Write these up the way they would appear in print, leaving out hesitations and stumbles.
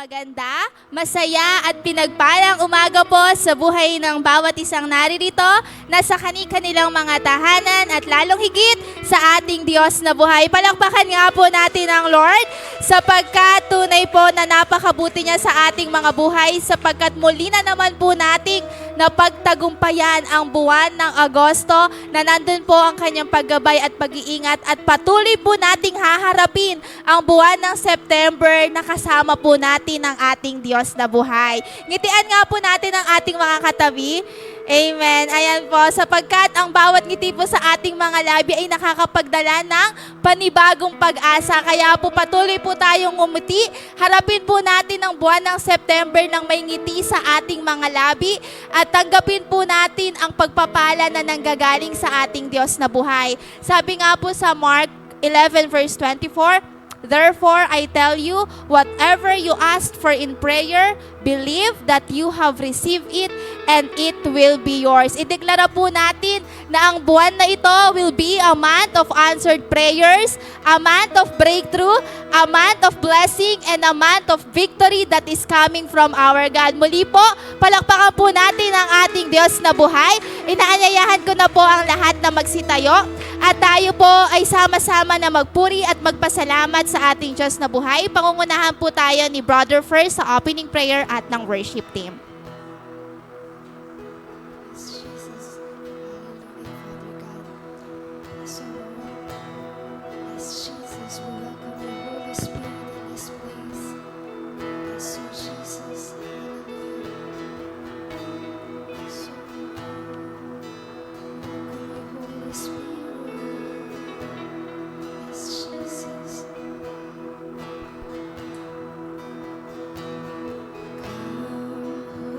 maganda, masaya at pinagpalang umaga po sa buhay ng bawat isang naririto na sa kanilang mga tahanan at lalong higit sa ating Diyos na buhay. Palakpakan nga po natin ang Lord sapagkat tunay po na napakabuti niya sa ating mga buhay sapagkat muli na naman po nating napagtagumpayan ang buwan ng Agosto na nandun po ang kanyang paggabay at pag-iingat at patuloy po nating haharapin ang buwan ng September na kasama po natin ang ating Diyos na buhay. Ngitian nga po natin ang ating mga katabi. Amen. Ayan po, sapagkat ang bawat ngiti po sa ating mga labi ay nakakapagdala ng panibagong pag-asa. Kaya po patuloy po tayong ngumiti. Harapin po natin ang buwan ng September ng may ngiti sa ating mga labi at tanggapin po natin ang pagpapala na nanggagaling sa ating Diyos na buhay. Sabi nga po sa Mark 11 verse 24, "Therefore, I tell you, whatever you ask for in prayer, believe that you have received it and it will be yours." Ideklara po natin na ang buwan na ito will be a month of answered prayers, a month of breakthrough, a month of blessing, and a month of victory that is coming from our God. Muli po, palakpakan po natin ang ating Diyos na buhay. Inaanyayahan ko na po ang lahat na magsitayo at tayo po ay sama-sama na magpuri at magpasalamat sa ating Diyos na buhay. Pangungunahan po tayo ni Brother First sa opening prayer at ng worship team. Jesus, hallelujah, Father God. Yes, Lord. Yes, Jesus, we welcome your Holy Spirit in this place. Yes, Lord Jesus, hallelujah. Yes, Lord. Welcome your Holy Spirit. Yes, Jesus. Come,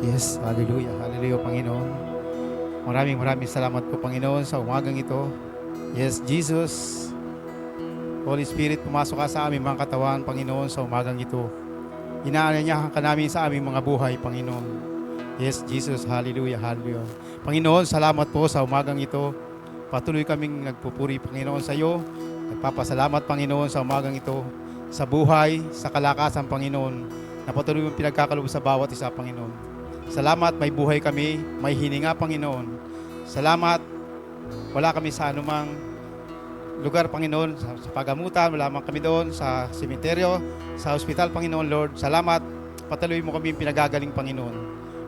Yes, hallelujah, hallelujah, Panginoon. Maraming salamat po, Panginoon, sa umagang ito. Yes, Jesus, Holy Spirit, pumasok ka sa aming mga katawan, Panginoon, sa umagang ito. Inaanyayahan ka namin sa aming mga buhay, Panginoon. Yes, Jesus, hallelujah, hallelujah. Panginoon, salamat po sa umagang ito. Patuloy kaming nagpupuri, Panginoon, sa iyo. Nagpapasalamat, Panginoon, sa umagang ito. Sa buhay, sa kalakasan, Panginoon, na patuloy mong pinagkakalob sa bawat isa, Panginoon. Salamat, may buhay kami, may hininga, Panginoon. Salamat, wala kami sa anumang lugar, Panginoon, sa pagamutan, wala man kami doon, sa sementeryo, sa ospital, Panginoon, Lord. Salamat, patuloy mo kami pinagagaling, Panginoon.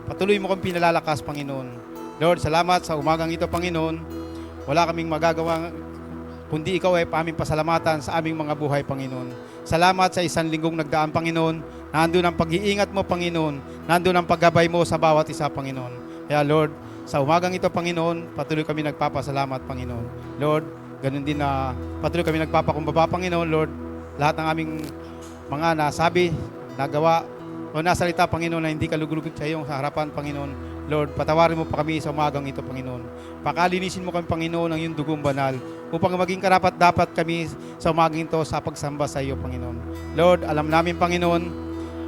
Patuloy mo kami pinalalakas, Panginoon. Lord, salamat sa umagang ito, Panginoon. Wala kaming magagawa, kundi ikaw ay aming pasalamatan sa aming mga buhay, Panginoon. Salamat sa isang linggong nagdaan, Panginoon. Nandun ang pag-iingat mo, Panginoon. Nandun ang paggabay mo sa bawat isa, Panginoon. Kaya, Lord, sa umagang ito, Panginoon, patuloy kami nagpapasalamat, Panginoon. Lord, ganun din na patuloy kami nagpapakumbaba, Panginoon, Lord. Lahat ng aming mga nasabi, nagawa, o nasalita, Panginoon, na hindi kalugulugod sa iyong harapan, Panginoon. Lord, patawarin mo pa kami sa umagang ito, Panginoon. Pakalinisin mo kami, Panginoon, ng iyong dugong banal upang maging karapat-dapat kami sa umagang ito sa pagsamba sa iyo, Panginoon. Lord, alam namin, Panginoon,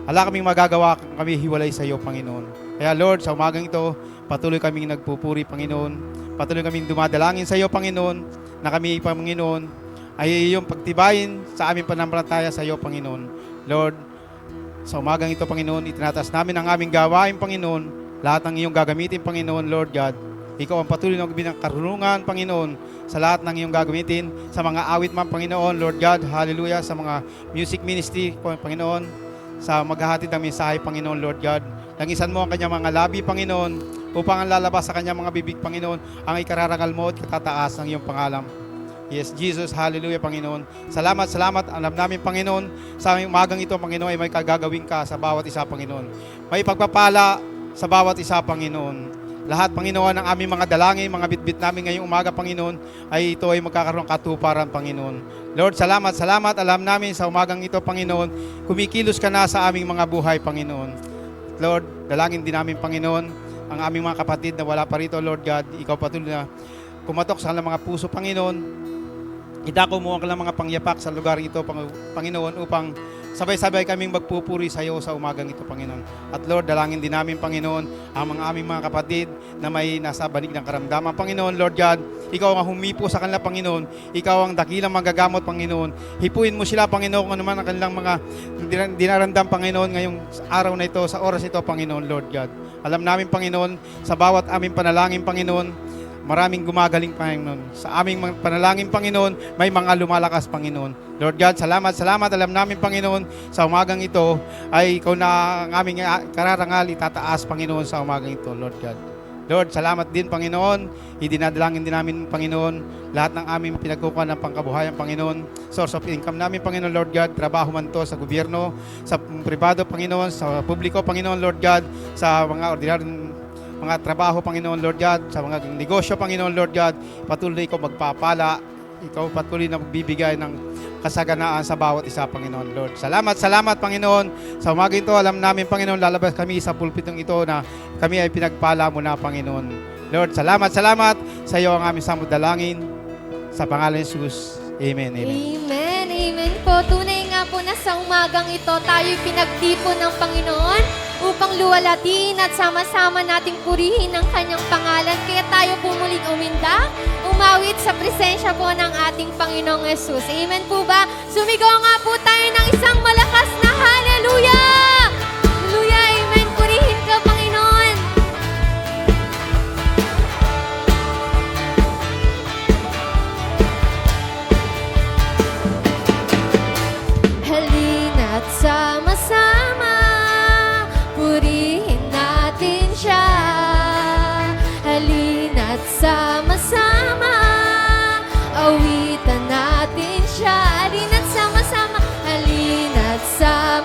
wala kaming magagawa kami hiwalay sa iyo, Panginoon. Kaya, Lord, sa umagang ito, patuloy kaming nagpupuri, Panginoon. Patuloy kaming dumadalangin sa iyo, Panginoon, na kami, Panginoon, ay iyong pagtibayin sa aming pananampalataya sa iyo, Panginoon. Lord, sa umagang ito, Panginoon, itinatas namin ang aming gawain, Panginoon. Lahat ng iyong gagamitin, Panginoon, Lord God. Ikaw ang patuloy na magbigay ng karunungan, Panginoon, sa lahat ng iyong gagamitin, sa mga awit man, Panginoon, Lord God, hallelujah, sa mga music ministry, Panginoon, sa maghahatid ng mensahe, Panginoon, Lord God. Langisan mo ang kanyang mga labi, Panginoon, upang ang lalabas sa kanyang mga bibig, Panginoon, ang ikararangal mo at katataas ng iyong pangalan. Yes, Jesus, hallelujah, Panginoon. Salamat, salamat. Alam namin, Panginoon, sa aming umagang ito, Panginoon, ay may kagagawin ka sa bawat isa, Panginoon. May pagpapala sa bawat isa, Panginoon. Lahat, Panginoon, ng aming mga dalangin, mga bitbit namin ngayong umaga, Panginoon, ay ito ay magkakaroon ng katuparan, Panginoon. Lord, salamat, salamat. Alam namin sa umagang ito, Panginoon, kumikilos ka na sa aming mga buhay, Panginoon. Lord, dalangin din namin, Panginoon, ang aming mga kapatid na wala pa rito, Lord God. Ikaw patuloy na kumatok sa kanilang mga puso, Panginoon. Idako mo ang kanilang mga pangyapak sa lugar ito, Panginoon, upang sabay-sabay kaming magpupuri sa iyo sa umagang ito, Panginoon. At Lord, dalangin din namin, Panginoon, ang mga aming mga kapatid na may nasa banig ng karamdaman, Panginoon. Lord God, ikaw ang humipo sa kanila, Panginoon. Ikaw ang dakilang magagamot, Panginoon. Hipuin mo sila, Panginoon, kung ano man ang kanilang mga dinarandam, Panginoon, ngayong araw na ito, sa oras ito, Panginoon, Lord God. Alam namin, Panginoon, sa bawat aming panalangin, Panginoon, maraming gumagaling, Panginoon. Sa aming panalangin, Panginoon, may mga lumalakas, Panginoon. Lord God, salamat, salamat. Alam namin, Panginoon, sa umagang ito, ay ikaw na ang aming kararangal itataas, Panginoon, sa umagang ito, Lord God. Lord, salamat din, Panginoon. Idinadalangin din namin, Panginoon, lahat ng aming pinagkukuha ng pangkabuhayan, Panginoon. Source of income namin, Panginoon, Lord God. Trabaho man to sa gobyerno, sa pribado, Panginoon, sa publiko, Panginoon, Lord God, sa mga ordinaryong mga trabaho, Panginoon, Lord God, sa mga negosyo, Panginoon, Lord God, patuloy ikaw magpapala, ikaw patuloy na magbibigay ng kasaganaan sa bawat isa, Panginoon, Lord. Salamat, salamat, Panginoon. Sa umaga ito, alam namin, Panginoon, lalabas kami sa pulpitong ito na kami ay pinagpala mo na, Panginoon. Lord, salamat, salamat. Sa iyo ang aming samud dalangin. Sa pangalan ni Jesus. Amen, amen. Amen, amen po. Tunay nga po na sa umagang ito, tayo'y pinagtipon ng Panginoon upang luwalatiin at sama-sama nating purihin ang kanyang pangalan. Kaya tayo po muling uminda, umawit sa presensya po ng ating Panginoong Yesus. Amen po ba? Sumigaw nga po tayo ng isang malakas na hallelujah! Hallelujah, amen. Purihin ka, Panginoon. Halina't sama-sama, purihin natin siya. Halina't sama-sama, awitan natin siya. Halina't sama-sama, halina't sama.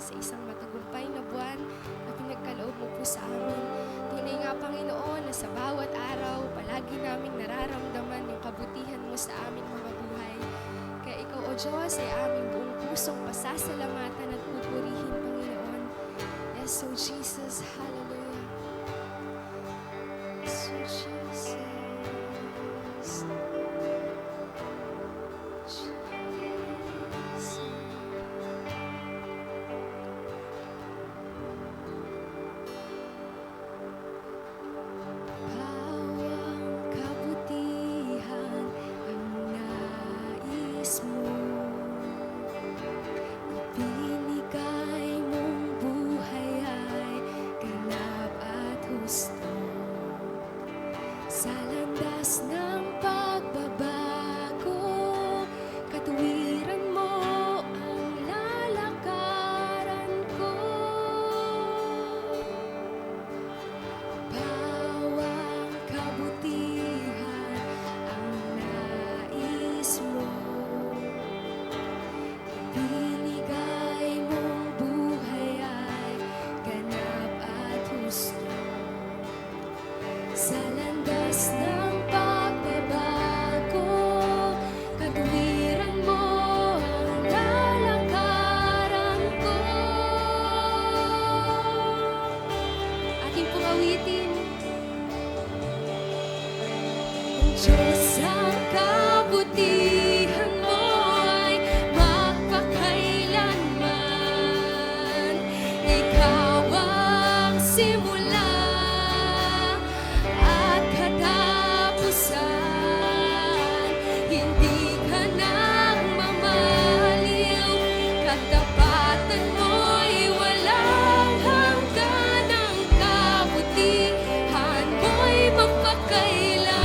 sa isang matagumpay na buwan na pinagkaloob mo po sa amin. Tunay nga, Panginoon, na sa bawat araw, palagi naming nararamdaman yung kabutihan mo sa aming mga buhay. Kaya ikaw, O Diyos, ay aming buong pusong pasasalamatan at pupurihin, Panginoon. Yes, so Jesus, hallelujah. So Jesus. Jesus. Bawang kabutihan ang nais mo, ibinigay mong buhay ay ganap at husto. Sa landas ng pagbabago, katuwiran mo ang lalakaran ko. Bawang kabutihan ang nais mo, ibinigay mong buhay ay ganap at husto. Sa landas ng pagbabago, katuwiran mo ang lalakaran ko. Ating pong awitin. Ang Diyos ang kabutihan mo ay magpakailanman. Ikaw ang simula at katapusan. Hindi ka nang mamaliw, katapatan mo'y walang hanggan. Ang kabutihan mo'y magpakailanman.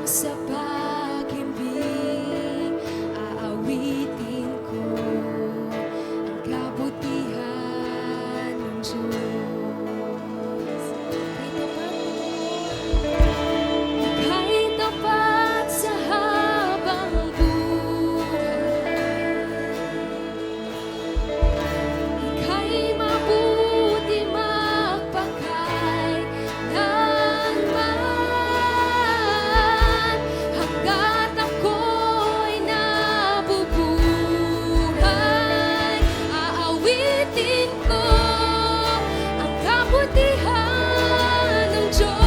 sa pag-ibig, aawitin ko ang kabutihan ng Diyos. Ika'y tapat sa habang buhay, ika'y mabuti magpakailanman, hanggat ako'y nabubuhay, aawitin ko ang kabutihan ng Diyos.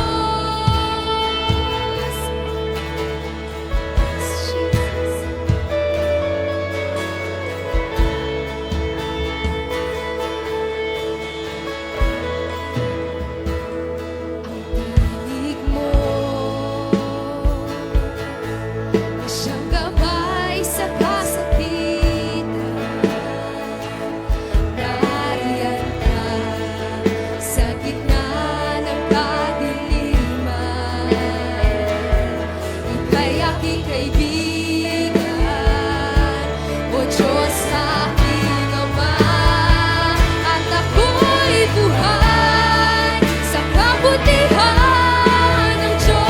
Ang tinig mo na siyang gabay sa kasakitan, nariyan ka sa gitna ng kadiliman. Ika'y aking kaibigan, O Diyos aking Ama, at ako'y buhay sa kabutihan ng Diyos.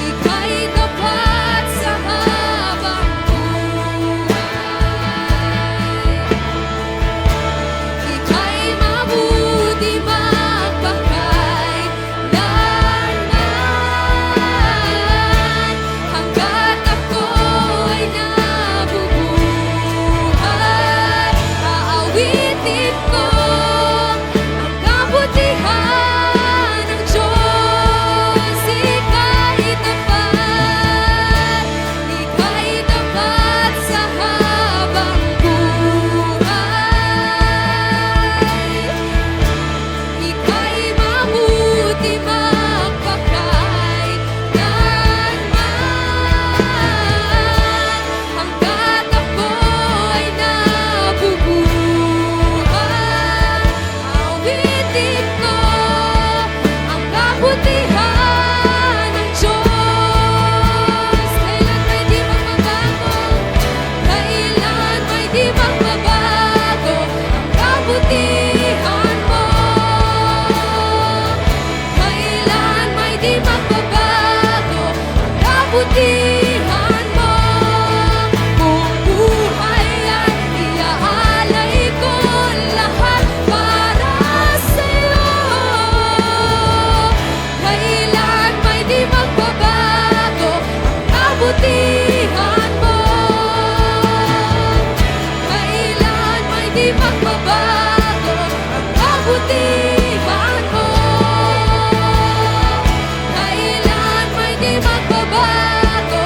Ika'y tapat sa habang buhay, ika'y mabuti magpakailanman, hanggat ako'y nabubuhay, aawitin ko ang kabutihan ng Diyos. Ika'y tapat sa habang buhay, ika'y mabuti magpakailanman, hanggat ako'y nabubuhay, aawitin ko ang kabutihan ng Diyos. Kailan may di magbabago, kailan may di magbabago ang kabutihan mo. Kailan may di magbabago ang kabutihan mo. Kung buhay ay iaalay ko lahat para sa'yo, kailan may di magbabago ang kabutihan mo. Kailan may di magbabago ang kabutihan mo. Kailan may di magbabago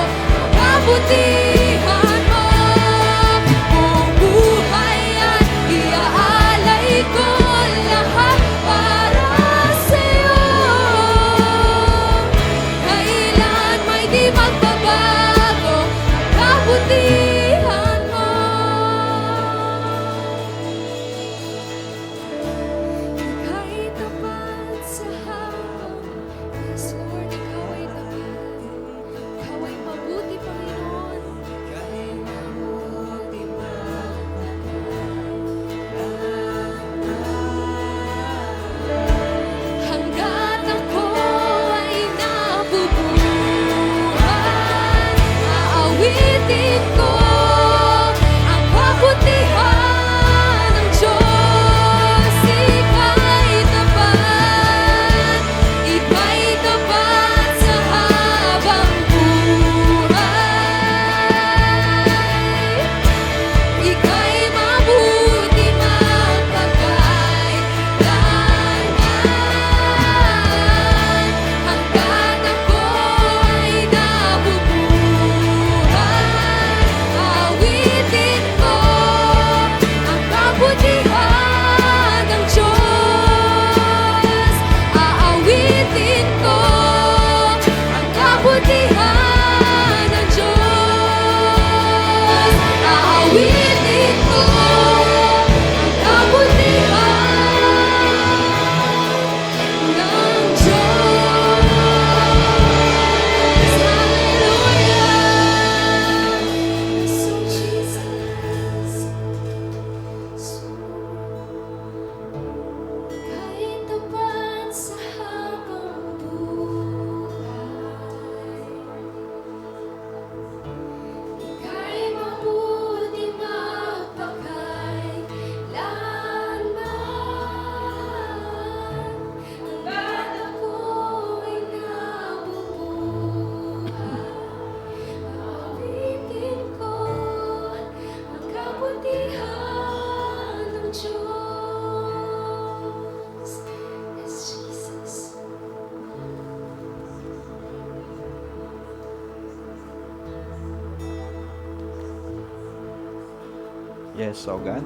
Yes, O God.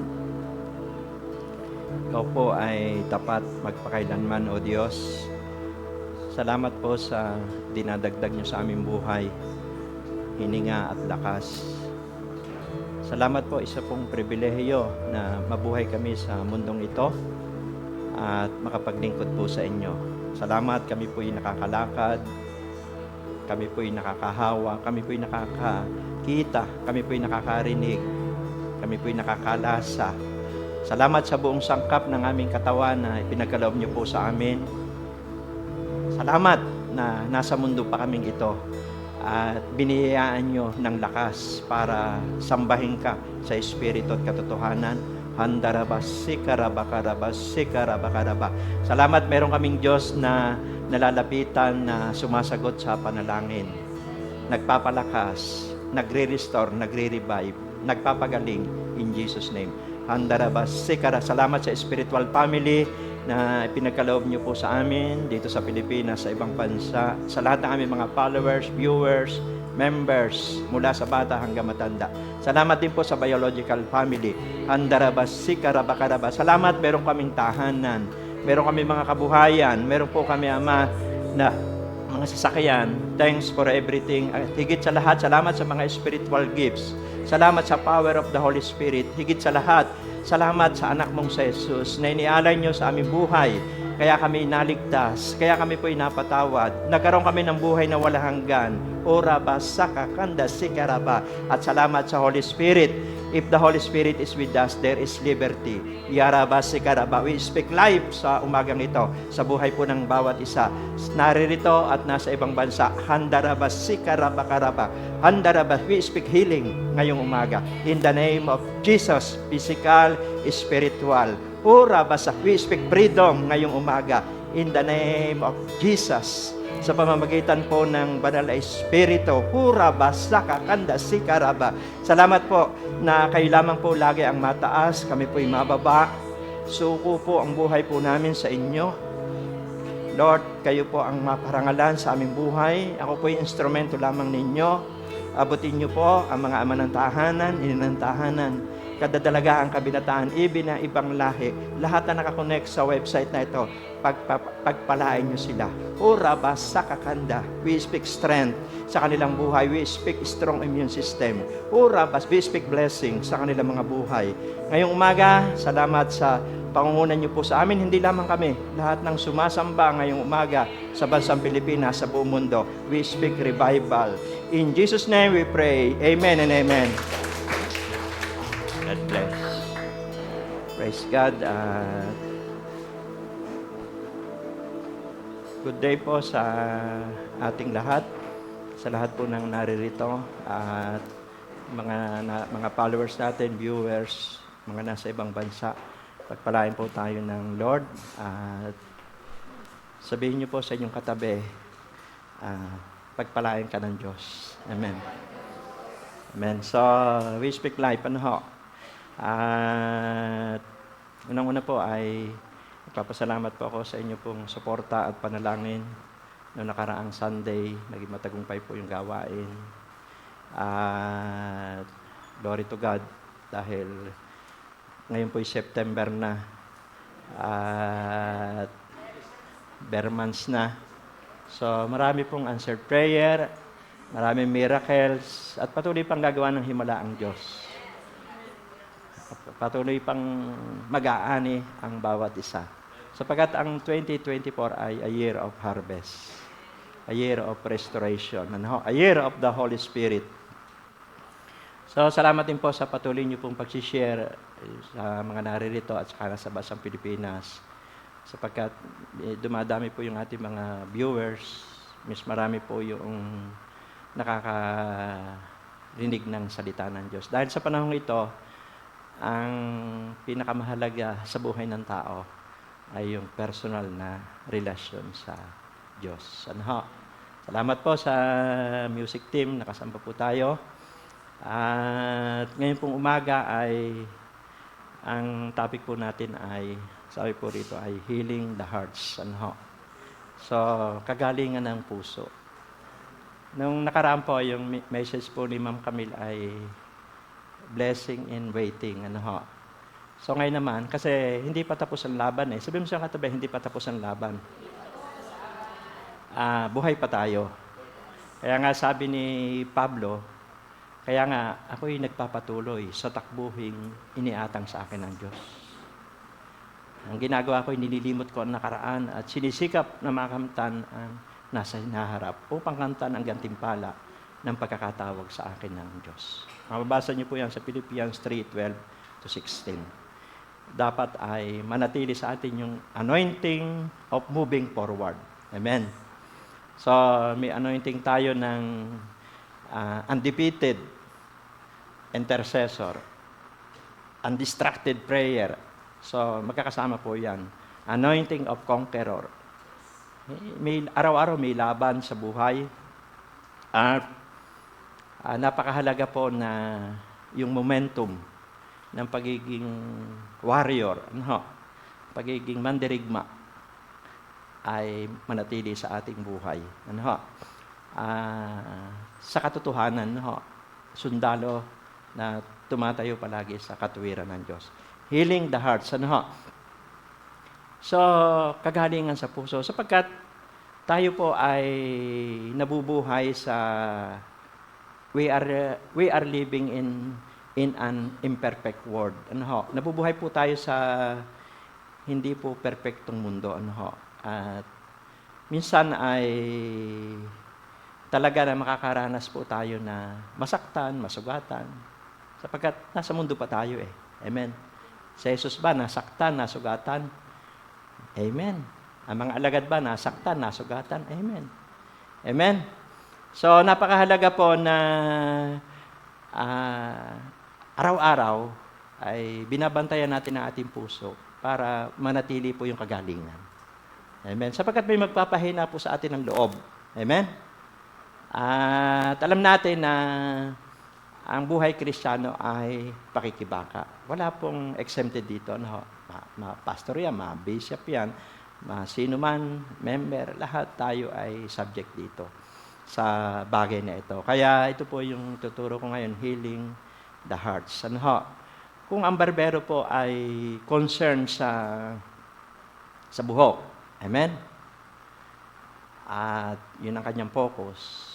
Ikaw po ay tapat magpakailanman, O Diyos. Salamat po sa dinadagdag niyo sa aming buhay, hininga at lakas. Salamat po, isa pong pribilehiyo na mabuhay kami sa mundong ito at makapaglingkod po sa inyo. Salamat, kami po'y nakakalakad, kami po'y nakakahawa, kami po'y nakakakita, kami po'y nakakarinig, kami po'y nakakalasa. Salamat sa buong sangkap ng aming katawan na ipinagkaloob niyo po sa amin. Salamat na nasa mundo pa kaming ito at biniyayaan nyo ng lakas para sambahin ka sa Espiritu at katotohanan. Handarabas, sikarabakarabas, sikarabakaraba. Salamat, meron kaming Diyos na nalalapitan na sumasagot sa panalangin. Nagpapalakas, nagre-restore, nagre-revive, nagpapagaling in Jesus' name. Handarabas, sikara. Salamat sa spiritual family na pinagkaloob niyo po sa amin dito sa Pilipinas, sa ibang bansa, sa lahat ng aming mga followers, viewers, members, mula sa bata hanggang matanda. Salamat din po sa biological family. Handarabas, sikarabakaraba. Salamat, meron kaming tahanan, meron kaming mga kabuhayan, meron po kami, Ama, na mga sasakyan. Thanks for everything. At higit sa lahat, salamat sa mga spiritual gifts. Salamat sa power of the Holy Spirit. Higit sa lahat, salamat sa anak mong sa Jesus na inialay niyo sa aming buhay. Kaya kami naligtas, kaya kami po inapatawad. Nagkaroon kami ng buhay na walang hanggan. Oraba, sakakanda, sikaraba. At salamat sa Holy Spirit. If the Holy Spirit is with us, there is liberty. Yaraba, sikaraba. We speak life sa umagang ito, sa buhay po ng bawat isa. Naririto at nasa ibang bansa. Handaraba, sikaraba, karaba. Handaraba, we speak healing ngayong umaga. In the name of Jesus, physical, spiritual. Ura basa, we speak freedom ngayong umaga in the name of Jesus. Sa pamamagitan po ng Banal na Espiritu, ura basa kakanda sikaraba. Salamat po na kayo lamang po lagi ang mataas, kami po'y mababa. Suko po ang buhay po namin sa inyo. Lord, kayo po ang maparangalan sa aming buhay. Ako po'y instrumento lamang ninyo. Abutin niyo po ang mga ama ng tahanan, ina ng tahanan, kadadalagaan, kabinataan, ibig na ibang lahi, lahat na nakakonect sa website na ito, pagpalain nyo sila. Ura basa kakanda, we speak strength sa kanilang buhay, we speak strong immune system. Ura bas, we speak blessing sa kanilang mga buhay. Ngayong umaga, salamat sa pangungunan nyo po sa amin, hindi lamang kami, lahat ng sumasamba ngayong umaga sa bansang Pilipinas, sa buong mundo, we speak revival. In Jesus' name we pray. Amen and amen. God bless. Praise God. Good day po sa ating lahat, sa lahat po ng naririto, at mga followers natin, viewers, mga nasa ibang bansa. Pagpalain po tayo ng Lord at sabihin niyo po sa inyong katabi, pagpalain ka ng Diyos. Amen. Amen. So, we speak life. Ano ho? At unang-una po ay nagpapasalamat po ako sa inyo pong suporta at panalangin noong nakaraang Sunday. Naging matagumpay po yung gawain. At glory to God dahil ngayon po September na at bare months na. So marami pong answered prayer, maraming miracles at patuloy pang gagawa ng himala ang Diyos. Patuloy pang mag-aani ang bawat isa. Sapagkat ang 2024 ay a year of harvest, a year of restoration, a year of the Holy Spirit. So salamat din po sa patuloy niyo pong pag-share sa mga naririto at saka sa bansang Pilipinas. Sapagkat dumadami po yung ating mga viewers, mas marami po yung nakakarinig ng salita ng Diyos. Dahil sa panahon ito, ang pinakamahalaga sa buhay ng tao ay yung personal na relasyon sa Diyos. Ano ho? Salamat po sa music team, nakasamba po tayo. At ngayon pong umaga ay ang topic po natin ay, sabi po rito, ay healing the hearts. Ano ho? So, kagalingan ng puso. Nung nakaraan po, yung message po ni Ma'am Camille ay blessing in waiting. Ano ho? So ngayon naman, kasi hindi pa tapos ang laban eh. Sabihin mo sa katabi, hindi pa tapos ang laban. Buhay pa tayo. Kaya nga sabi ni Pablo, kaya nga ako'y nagpapatuloy sa takbuhing iniatang sa akin ng Diyos. Ang ginagawa ko, nililimot ko ang nakaraan at sinisikap na makamtan ang nasa hinaharap upang kamtan ang gantimpala ng pagkakatawag sa akin ng Diyos. Mababasa niyo po yan sa Philippians 3:12-16. Dapat ay manatili sa atin yung anointing of moving forward. Amen. So, may anointing tayo ng undefeated intercessor, undistracted prayer. So, magkakasama po yan. Anointing of conqueror. May, araw-araw may laban sa buhay. At napakahalaga po na yung momentum ng pagiging warrior, pagiging mandirigma, ay manatili sa ating buhay. Sa katotohanan, sundalo na tumatayo palagi sa katuwiran ng Diyos. Healing the hearts. So, kagalingan sa puso. Sapagkat tayo po ay nabubuhay sa we are living in an imperfect world. Nabubuhay po tayo sa hindi po perpektong mundo. At minsan ay talaga na makakaranas po tayo na masaktan, masugatan. Sapagkat nasa mundo pa tayo eh. Amen. Si Jesus ba nasaktan, nasugatan? Amen. Ang mga alagad ba nasaktan, nasugatan? Amen. Amen. So, napakahalaga po na araw-araw ay binabantayan natin ang ating puso para manatili po yung kagalingan. Amen. Sapagkat may magpapahina po sa atin ng loob. Amen. At alam natin na ang buhay Kristiyano ay pakikibaka. Wala pong exempted dito. Pastor yan, bishop yan, sino man, member, lahat tayo ay subject dito sa bagay na ito. Kaya ito po yung tuturo ko ngayon, healing the hearts. Kung ang barbero po ay concerned sa buhok, amen? At yun ang kanyang focus.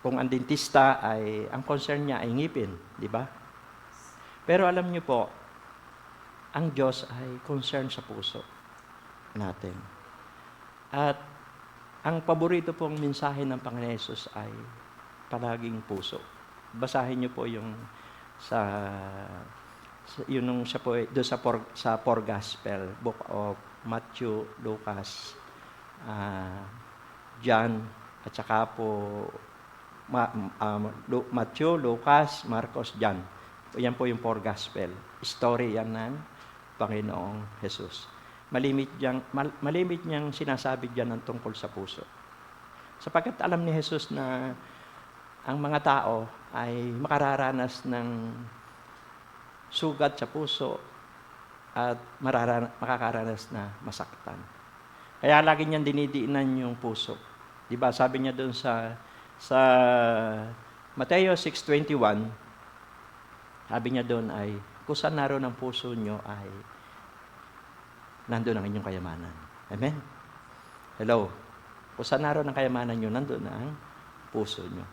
Kung ang dentista ay, ang concern niya ay ngipin, di ba? Pero alam niyo po, ang Diyos ay concern sa puso natin. At ang paborito pong mensahe ng Panginoon Hesus ay palaging puso. Basahin niyo po yung yun siya po doon sa four gospel, book of Matthew, Lucas, John, at saka po Matthew, Lucas, Marcos, John. Yan po yung four gospel. Story yan ng Panginoong Jesus. Malimit niyang sinasabi diyan ng tungkol sa puso. Sapagkat alam ni Jesus na ang mga tao ay makararanas ng sugat sa puso at makakaranas na masaktan. Kaya lagi niyang dinidiinan yung puso. Di ba? Sabi niya doon sa Mateo 6:21, sabi niya doon ay, kung saan naroon ang puso niyo ay nandun ang inyong kayamanan. Amen? Hello? Kung saan naroon ang kayamanan niyo, nandun ang puso niyo.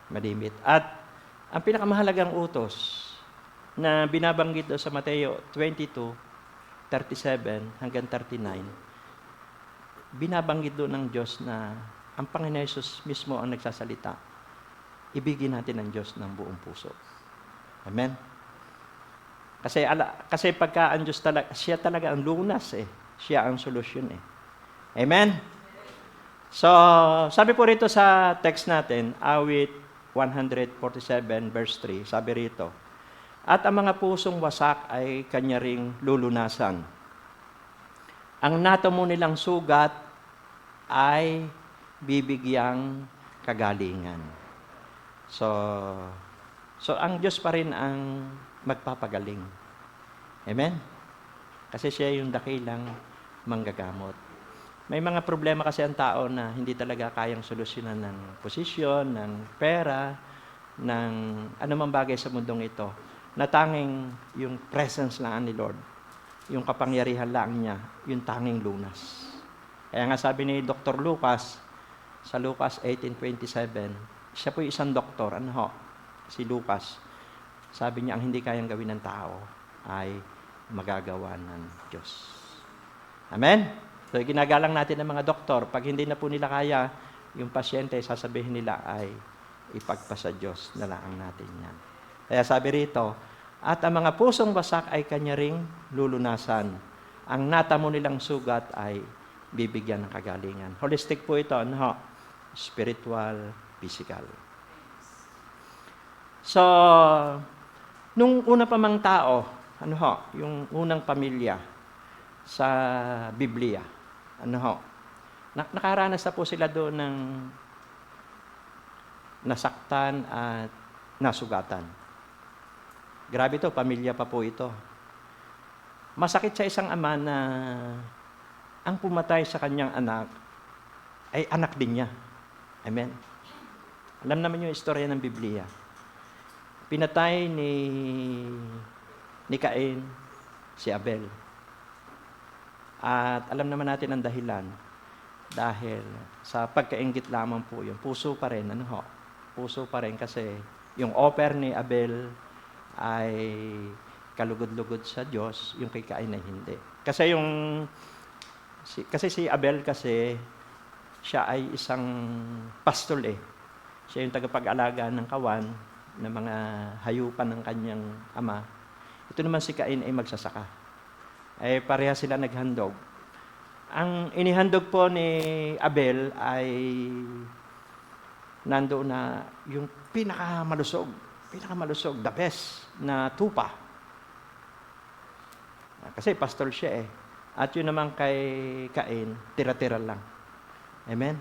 Malimit. At ang pinakamahalagang utos na binabanggit doon sa Mateo 22:37 hanggang 39, binabanggit doon ng Diyos na ang Panginoon Hesus mismo ang nagsasalita. Ibigin natin ang Diyos ng buong puso. Amen? Kasi pagka ang Diyos talaga, siya talaga ang lunas eh. Siya ang solusyon eh. Amen? So, sabi po rito sa text natin, awit 147 verse 3, sabi rito, at ang mga pusong wasak ay kanya ring lulunasan. Ang natamo nilang sugat ay bibigyang kagalingan. So ang Diyos pa rin ang magpapagaling. Amen? Kasi siya yung dakilang manggagamot. May mga problema kasi ang tao na hindi talaga kayang solusyonan ng posisyon, ng pera, ng anumang bagay sa mundong ito na tanging yung presence lang ni Lord, yung kapangyarihan lang niya, yung tanging lunas. Kaya nga sabi ni Dr. Lucas, sa Lucas 18:27, siya po yung isang doktor, si Lucas. Sabi niya, ang hindi kayang gawin ng tao ay magagawa ng Diyos. Amen? So, ginagalang natin ng mga doktor, pag hindi na po nila kaya, yung pasyente, sasabihin nila ay ipagpasa Diyos na lang natin yan. Kaya sabi rito, at ang mga pusong wasak ay kanya ring lulunasan. Ang natamo nilang sugat ay bibigyan ng kagalingan. Holistic po ito, spiritual, physical. So, nung una pa mang tao, yung unang pamilya sa Biblia, nakaranas na po sila doon ng nasaktan at nasugatan. Grabe ito, pamilya pa po ito. Masakit sa isang ama na ang pumatay sa kanyang anak ay anak din niya. Amen? Alam naman yung istorya ng Biblia. Pinatay ni Cain si Abel. At alam naman natin ang dahilan. Dahil sa pagkainggit lamang po yun. Puso pa rin, Puso pa rin kasi yung offer ni Abel ay kalugod-lugod sa Diyos, yung kay Cain ay hindi. Kasi si Abel kasi siya ay isang pastol Siya yung tagapag-alaga ng kawan ng mga hayupan ng kanyang ama. Ito naman si Cain ay magsasaka. Ay pareha sila naghandog. Ang inihandog po ni Abel ay nandoon na yung pinakamalusog, the best na tupa. Kasi pastor siya At yun naman kay Cain, tira-tira lang. Amen?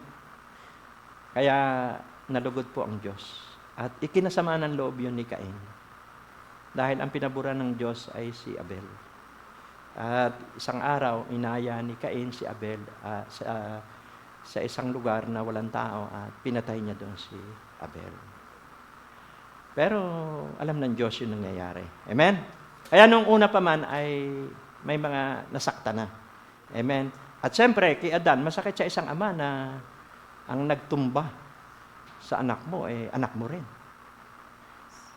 Kaya nalugod po ang Diyos. At ikinasama ng loob yun ni Cain. Dahil ang pinabura ng Diyos ay si Abel. At isang araw, inaya ni Cain si Abel sa isang lugar na walang tao at pinatay niya doon si Abel. Pero alam ng Diyos yung nangyayari. Amen? Kaya nung una pa man ay may mga nasakta na. Amen? At siyempre, kay Adan, masakit sa isang ama na ang nagtumba sa anak mo, anak mo rin.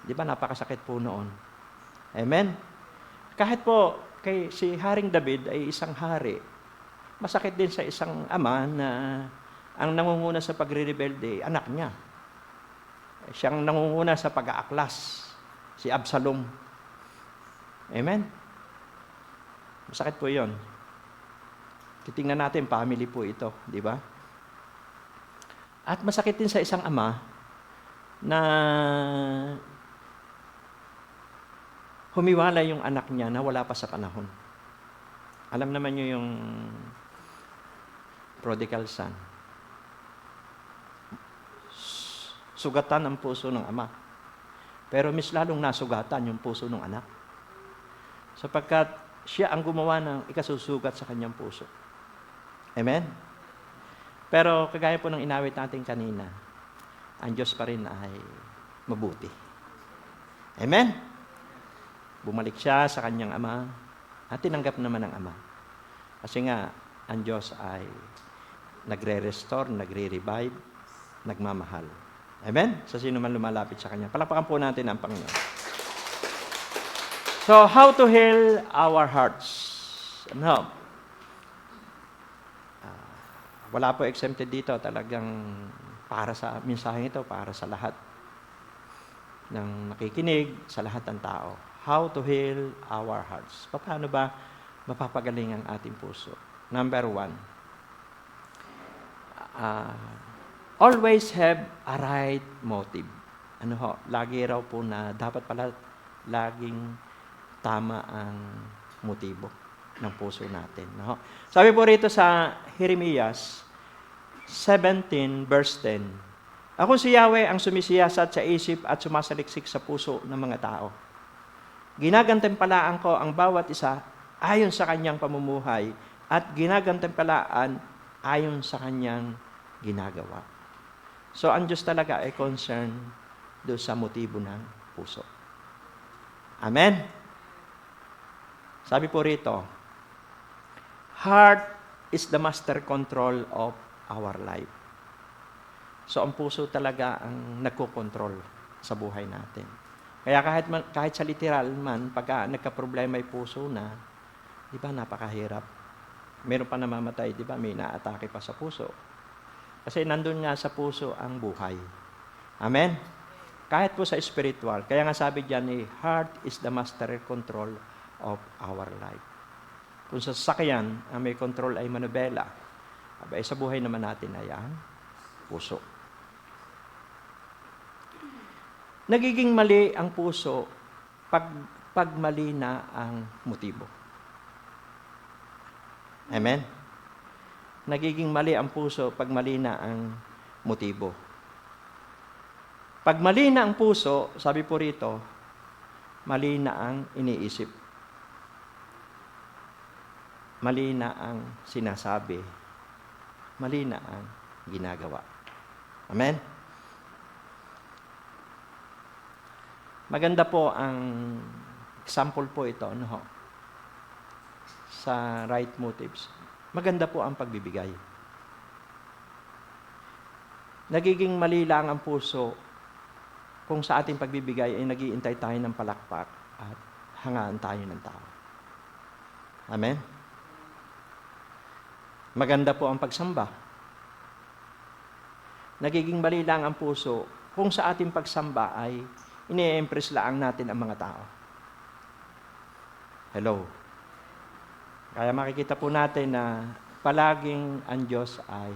Di ba, napakasakit po noon. Amen? Kahit po, si Haring David ay isang hari, masakit din sa isang ama na ang nangunguna sa pagre-rebelde, anak niya. Siyang nangunguna sa pag-aaklas, si Absalom. Amen? Masakit po yon. Titingnan natin, family po ito, di ba? At masakit din sa isang ama na humiwalay yung anak niya na wala pa sa panahon. Alam naman niyo yung prodigal son. Sugatan ang puso ng ama. Pero mas lalong nasugatan yung puso ng anak. Sapagkat siya ang gumawa ng ikasusugat sa kanyang puso. Amen? Pero kagaya po ng inawit natin kanina, ang Diyos pa rin ay mabuti. Amen? Bumalik siya sa kanyang ama at tinanggap naman ng ama. Kasi nga, ang Diyos ay nagre-restore, nagre-revive, nagmamahal. Amen? Sa sino man lumalapit sa Kanya. Palakpakan po natin ang Panginoon. So, how to heal our hearts? Wala po exempted dito. Talagang para sa mensaheng ito, para sa lahat ng nakikinig, sa lahat ng tao. How to heal our hearts. Paano ba mapapagaling ang ating puso? Number 1. Always have a right motive. Lagi raw po na dapat pala laging tama ang motibo ng puso natin. Sabi po rito sa Jeremias 17 verse 10, Ako si Yahweh ang sumisiyasat sa isip at sumasaliksik sa puso ng mga tao. Ginagantimpalaan ko ang bawat isa ayon sa kanyang pamumuhay at ginagantimpalaan ayon sa kanyang ginagawa. So, ang Diyos talaga ay concerned doon sa motibo ng puso. Amen? Sabi po rito, heart is the master control of our life. So ang puso talaga ang nagkokontrol sa buhay natin. Kaya kahit sa literal man, pagka nagka-problema yung puso na, di ba napakahirap. Meron pa namamatay, di ba may naatake pa sa puso. Kasi nandun nga sa puso ang buhay. Amen? Kahit po sa spiritual. Kaya nga sabi diyan, heart is the master control of our life. Kung sa sasakyan, ang may control ay manubela, abay sa buhay naman natin ay ang puso. Nagiging mali ang puso pag mali na ang motibo. Amen? Nagiging mali ang puso pag mali na ang motibo. Pag mali na ang puso, sabi po rito, mali na ang iniisip. Mali na ang sinasabi. Mali na ang ginagawa. Amen? Maganda po ang example po ito, sa right motives. Maganda po ang pagbibigay. Nagiging mali lang ang puso kung sa ating pagbibigay ay nag-iintay tayo ng palakpak at hangaan tayo ng tao. Amen? Maganda po ang pagsamba. Nagiging mali lang ang puso kung sa ating pagsamba ay ini-impress lang natin ang mga tao. Hello? Kaya makikita po natin na palaging ang Diyos ay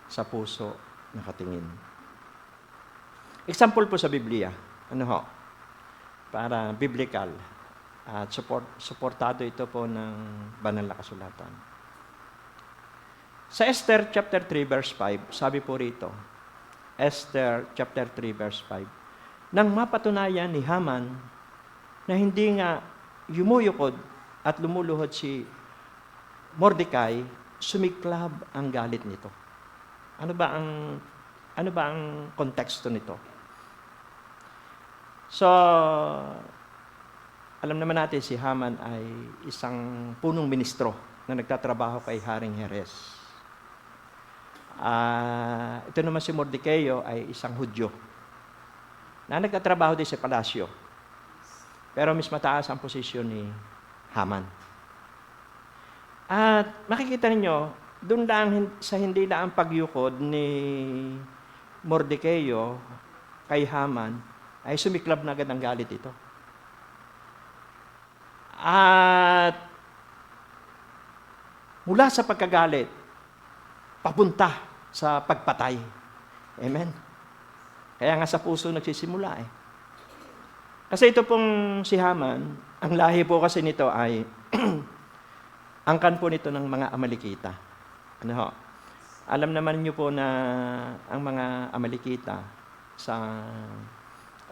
sa puso nakatingin. Example po sa Biblia. Para biblical. At supportado ito po ng banal na kasulatan. Sa Esther chapter 3 verse 5, sabi po rito, Esther chapter 3 verse 5, nang mapatunayan ni Haman na hindi nga yumuyukod at lumuluhod si Mordecai, sumiklab ang galit nito. Ano ba ang konteksto nito? So, alam naman natin si Haman ay isang punong ministro na nagtatrabaho kay Haring Heres. Ito naman si Mordecai ay isang Hudyo na nagtatrabaho din sa palasyo. Pero mas mataas ang posisyon ni Haman. At makikita ninyo, doon lang sa hindi lang ang pagyukod ni Mordecai kay Haman, ay sumiklab na agad ang galit ito. At mula sa pagkagalit, papunta sa pagpatay. Amen? Kaya nga sa puso nagsisimula Kasi ito pong si Haman, ang lahi po kasi nito ay angkan po nito ng mga Amalekita. Alam naman niyo po na ang mga Amalekita sa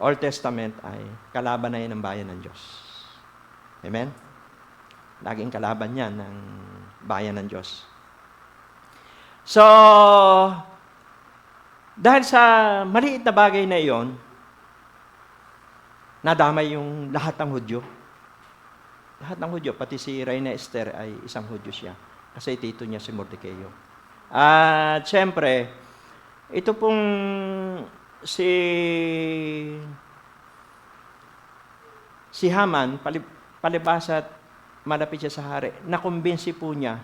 Old Testament ay kalaban na yan ng bayan ng Diyos. Amen? Laging kalaban yan ng bayan ng Diyos. So, dahil sa maliit na bagay na iyon, nadamay yung lahat ng Hudyo. Lahat ng Hudyo, pati si Reina Esther ay isang Hudyo siya. Kasi tito niya si Mordecai. At siyempre, ito pong si Haman, palibasa at malapit siya sa hari, nakumbinsi po niya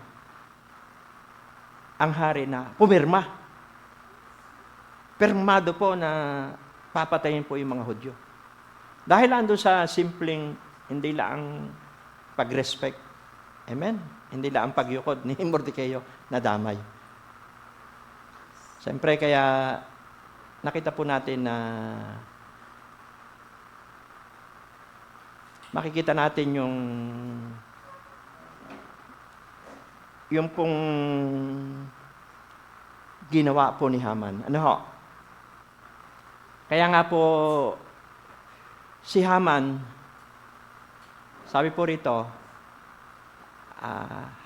ang hari na pumirma. Permado po na papatayin po yung mga Hudyo. Dahil lang doon sa simpleng, hindi lang pag-respect. Amen? Hindi lang ang pagyukod ni Mordecai na damay. Siyempre, kaya nakita po natin na makikita natin yung pong ginawa po ni Haman. Kaya nga po, si Haman, sabi po rito,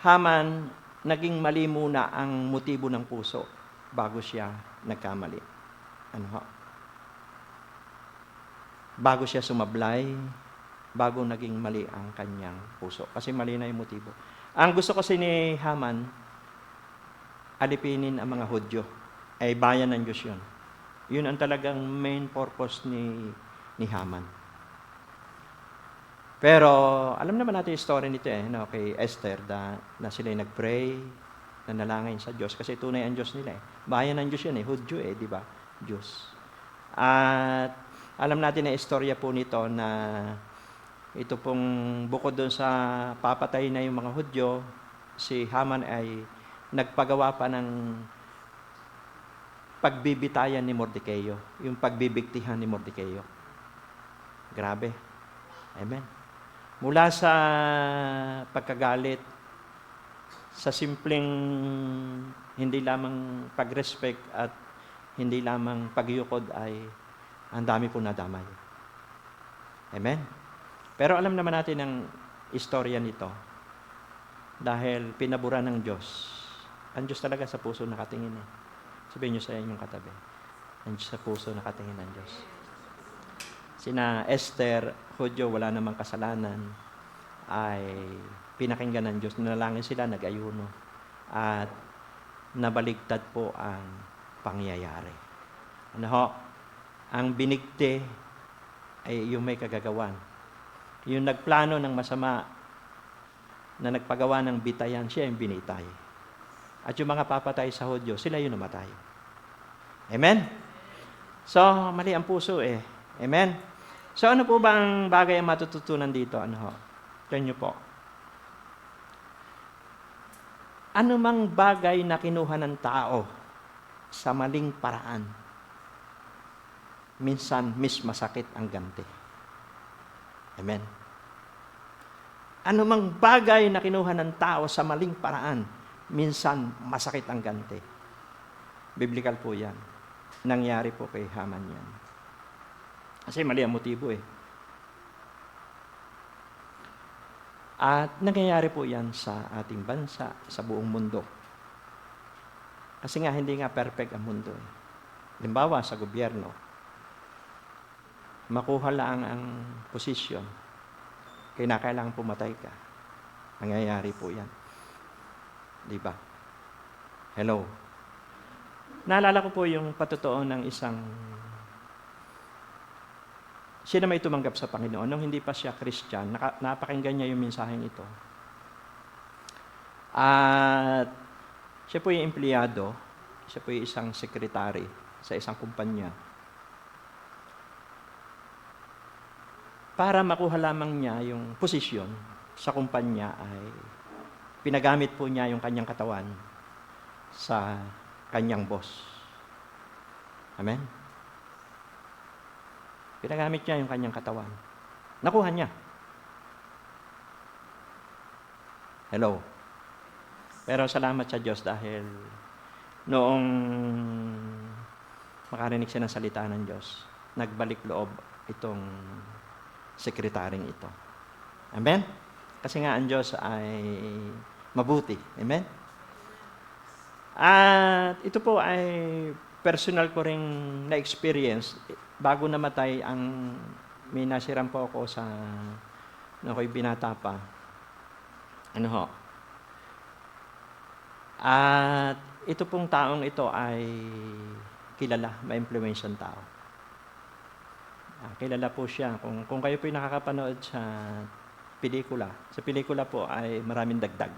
Haman, naging mali muna ang motibo ng puso bago siya nagkamali. bago siya sumablay, bago naging mali ang kanyang puso. Kasi mali na yung motibo. Ang gusto kasi ni Haman, alipinin ang mga Hudyo. Ay bayan ng Diyos yun. Yun ang talagang main purpose ni Haman. Pero alam naman natin yung story nito no, kay Esther na sila'y nag-pray, nanalangin sa Diyos kasi tunay ang Diyos nila Bayan ng Diyos yun Hudyo di ba? Diyos. At alam natin na istorya po nito na ito pong bukod doon sa papatay na yung mga Hudyo, si Haman ay nagpagawa pa ng pagbibitayan ni Mordecai, yung pagbibiktihan ni Mordecai. Grabe. Amen. Mula sa pagkagalit, sa simpleng hindi lamang pag-respect at hindi lamang pagyukod ay ang dami po nadamay. Amen? Pero alam naman natin ang istorya nito dahil pinabura ng Diyos. Ang Diyos talaga sa puso nakatingin Sabihin niyo sa inyong katabi, ang Diyos sa puso nakatingin ng Diyos. Sina Esther, Hudyo, wala namang kasalanan, ay pinakinggan ng Diyos. Nanalangin sila, nag-ayuno. At nabaligtad po ang pangyayari. Ano ho? Ang binigti ay yung may kagagawan. Yung nagplano ng masama na nagpagawa ng bitayan, siya yung binitay. At yung mga papatay sa Hudyo, sila yung namatay. Amen? So, mali ang puso Amen? So, ano po ba ang bagay ang matututunan dito? Ano ho? Tignan niyo po. Ano mang bagay na kinuha ng tao sa maling paraan, minsan masakit ang ganti. Amen? Ano mang bagay na kinuha ng tao sa maling paraan, minsan masakit ang ganti. Biblical po yan. Nangyari po kay Haman yan. Kasi mali ang motibo At nangyayari po yan sa ating bansa, sa buong mundo. Kasi nga, hindi nga perfect ang mundo Halimbawa, sa gobyerno, makuha lang ang posisyon, kinakailangan pumatay ka. Nangyayari po yan. Di ba? Hello. Naalala ko po yung patotoo ng isang siya na may tumanggap sa Panginoon. Nung hindi pa siya Christian, napakinggan niya yung mensaheng ito. At siya po yung empleyado, siya po yung isang sekretary sa isang kumpanya. Para makuha lamang niya yung posisyon sa kumpanya ay pinagamit po niya yung kanyang katawan sa kanyang boss. Amen? Pinagamit niya yung kanyang katawan. Nakuha niya. Hello. Pero salamat sa Diyos dahil noong makarinig siya ng salita ng Diyos, nagbalik loob itong sekretaryeng ito. Amen? Kasi nga ang Diyos ay mabuti. Amen? At ito po ay personal ko ring na-experience. Bago namatay may nasiram po ako sa ako'y binata pa. Ano ho? At ito pong taong ito ay kilala, ma-influensyang tao. Kilala po siya. Kung kayo po'y nakakapanood sa pelikula po ay maraming dagdag.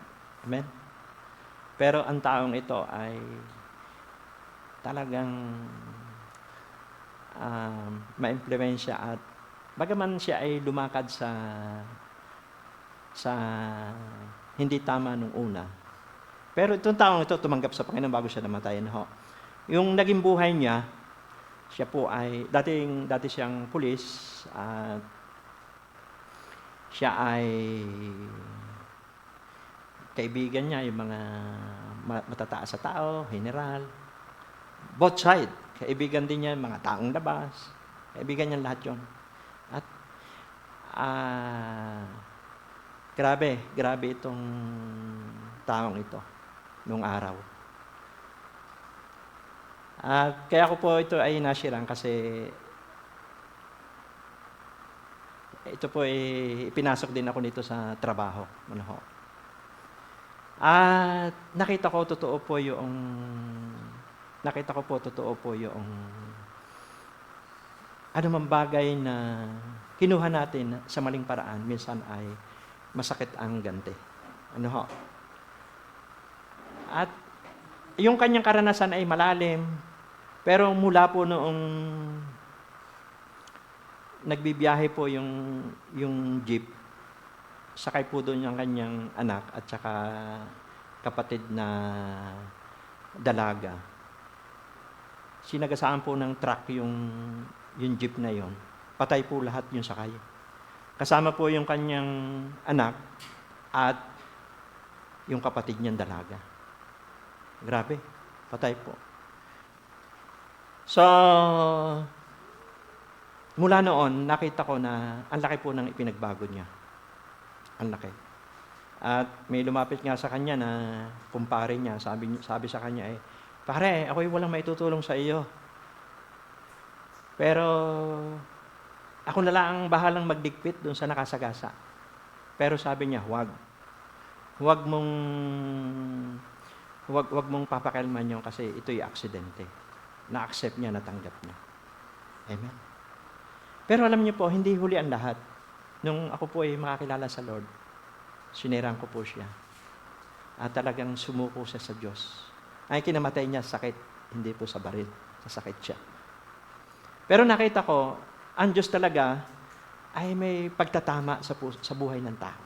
Amen? Pero ang taong ito ay talagang ma-impluwensya at bagaman siya ay lumakad sa hindi tama nung una. Pero itong taong ito tumanggap sa Panginoon bago siya namatay. Yung naging buhay niya, siya po ay dati siyang pulis at siya ay kaibigan niya yung mga matataas sa tao, general, both side. Kaibigan din niya mga taong labas. Kaibigan niya lahat yun. At grabe itong taong ito nung araw. Kaya ko po ito ay nasirang kasi ito po ipinasok din ako nito sa trabaho. Ano ho. At nakita ko totoo po yung anumang bagay na kinuha natin sa maling paraan, minsan ay masakit ang ganti. Ano ho? At yung kanyang karanasan ay malalim, pero mula po noong nagbibiyahe po yung jeep, sakay po doon yung kanyang anak at saka kapatid na dalaga. Sinagasaan po ng truck yung jeep na yon. Patay po lahat yung sakay. Kasama po yung kanyang anak at yung kapatid niyang dalaga. Grabe, patay po. So, mula noon, nakita ko na ang laki po ng ipinagbago niya. Ang laki. At may lumapit nga sa kanya na kumpare niya, sabi sa kanya pare, ako'y walang maitutulong sa iyo. Pero ako na lang ang bahalang magdigpit doon sa nakasagasa. Pero sabi niya, huwag mong papakalman yun kasi ito'y aksidente. Na-accept niya, natanggap niya. Amen. Pero alam niyo po, hindi huli ang lahat. Nung ako po ay makakilala sa Lord, sinirang ko po siya. At talagang sumuko siya sa Diyos. Ay kinamatay niya sakit, hindi po sa baril, sa sakit siya. Pero nakita ko, ang Diyos talaga ay may pagtatama sa buhay ng tao.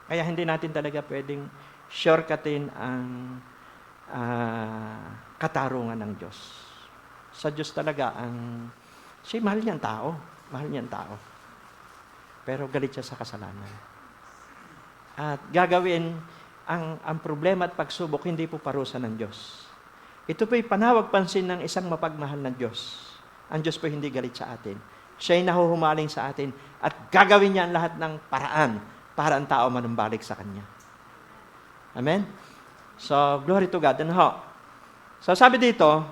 Kaya hindi natin talaga pwedeng shortcutin ang katarungan ng Diyos. Sa Diyos talaga, siya mahal niyang tao. Mahal niyang tao. Pero galit siya sa kasalanan. At gagawin, ang problema at pagsubok, hindi po parusa ng Diyos. Ito po'y panawag pansin ng isang mapagmahal ng Diyos. Ang Diyos po hindi galit sa atin. Siya'y nahuhumaling sa atin at gagawin niya ang lahat ng paraan para ang tao manumbalik sa Kanya. Amen? So, glory to God. Ano ho? So, sabi dito,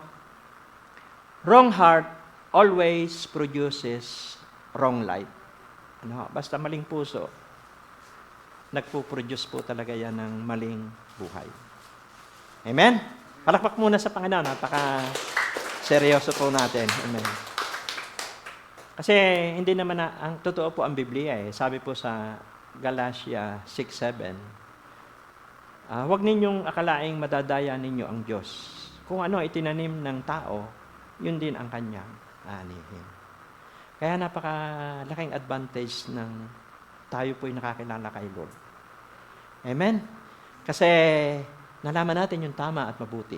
wrong heart always produces wrong life. Ano ho? Basta maling puso, nagpo-produce po talaga yan ng maling buhay. Amen? Palakpak muna sa Panginoon. Seryoso po natin. Amen. Kasi hindi naman ang totoo po ang Biblia Sabi po sa Galatia 6:7, huwag ninyong akalaing madadaya ninyo ang Diyos. Kung ano itinanim ng tao, yun din ang kanyang anihin. Kaya napakalaking advantage ng tayo po'y nakakilala kay Lord. Amen? Kasi nalaman natin yung tama at mabuti.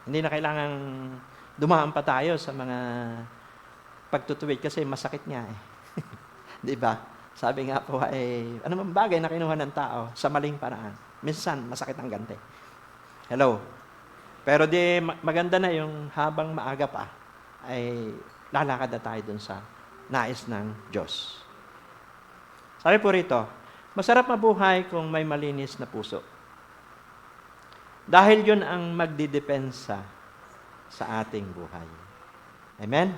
Hindi na kailangang dumaan pa tayo sa mga pagtutuwid kasi masakit nga Di ba? Sabi nga po ano man bagay na kinuha ng tao sa maling paraan. Minsan, masakit ang ganti. Hello? Pero di maganda na yung habang maaga pa, ay lalakad na tayo dun sa nais ng Diyos. Sabi po rito, masarap mabuhay kung may malinis na puso. Dahil yun ang magdidepensa sa ating buhay. Amen?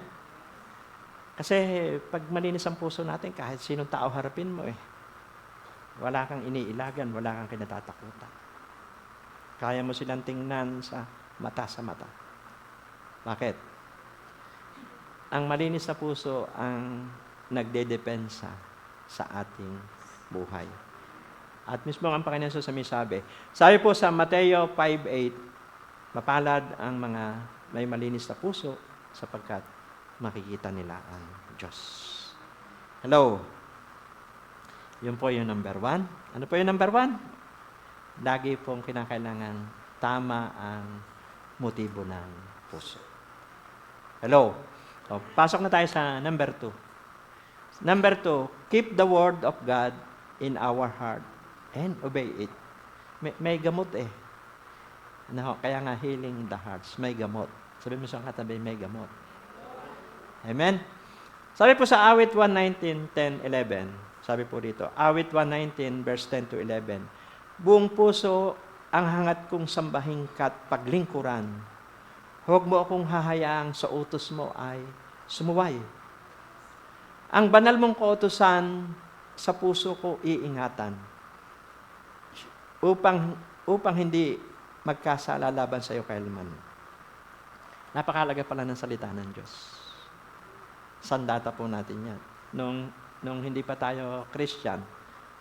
Kasi pag malinis ang puso natin, kahit sinong tao harapin mo wala kang iniilagan, wala kang kinatatakutan. Kaya mo silang tingnan sa mata. Bakit? Ang malinis na puso ang nagdedepensa sa ating buhay. At mismo ang Panginoon sa sabi po sa Mateo 5:8, mapalad ang mga may malinis na puso sapagkat makikita nila ang Diyos. Hello? Yun po yung number 1. Ano po yung number 1? Lagi pong kinakailangan tama ang motibo ng puso. Hello? So, pasok na tayo sa number 2. Number 2, keep the word of God in our heart and obey it. May gamot kaya nga healing the hearts. May gamot. Sabi mo sa katabi, may gamot. Amen? Sabi po sa awit 119, 10, 11, sabi po dito, awit 119, verse 10 to 11, buong puso ang hangat kong sambahin ka't paglingkuran. Huwag mo akong hahayaang sa utos mo ay sumuway. Ang banal mong kautusan sa puso ko iingatan upang hindi magkasala laban sa iyo kailanman. Napakahalaga pala ng salita ng Diyos. Sandata po natin yan. Nung hindi pa tayo Christian,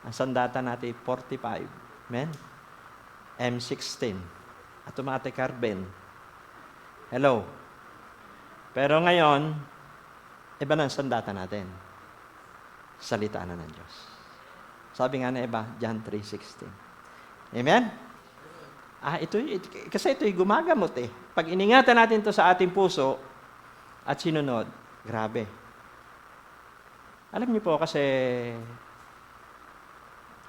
ang sandata natin 45. Amen? M16. Automatic carbine. Hello? Pero ngayon, iba na ang sandata natin. Salita na ng Diyos. Sabi nga na iba, John 3:16. Amen? Kasi ito'y gumagamot eh. Pag iningatan natin ito sa ating puso at sinunod, grabe. Alam niyo po kasi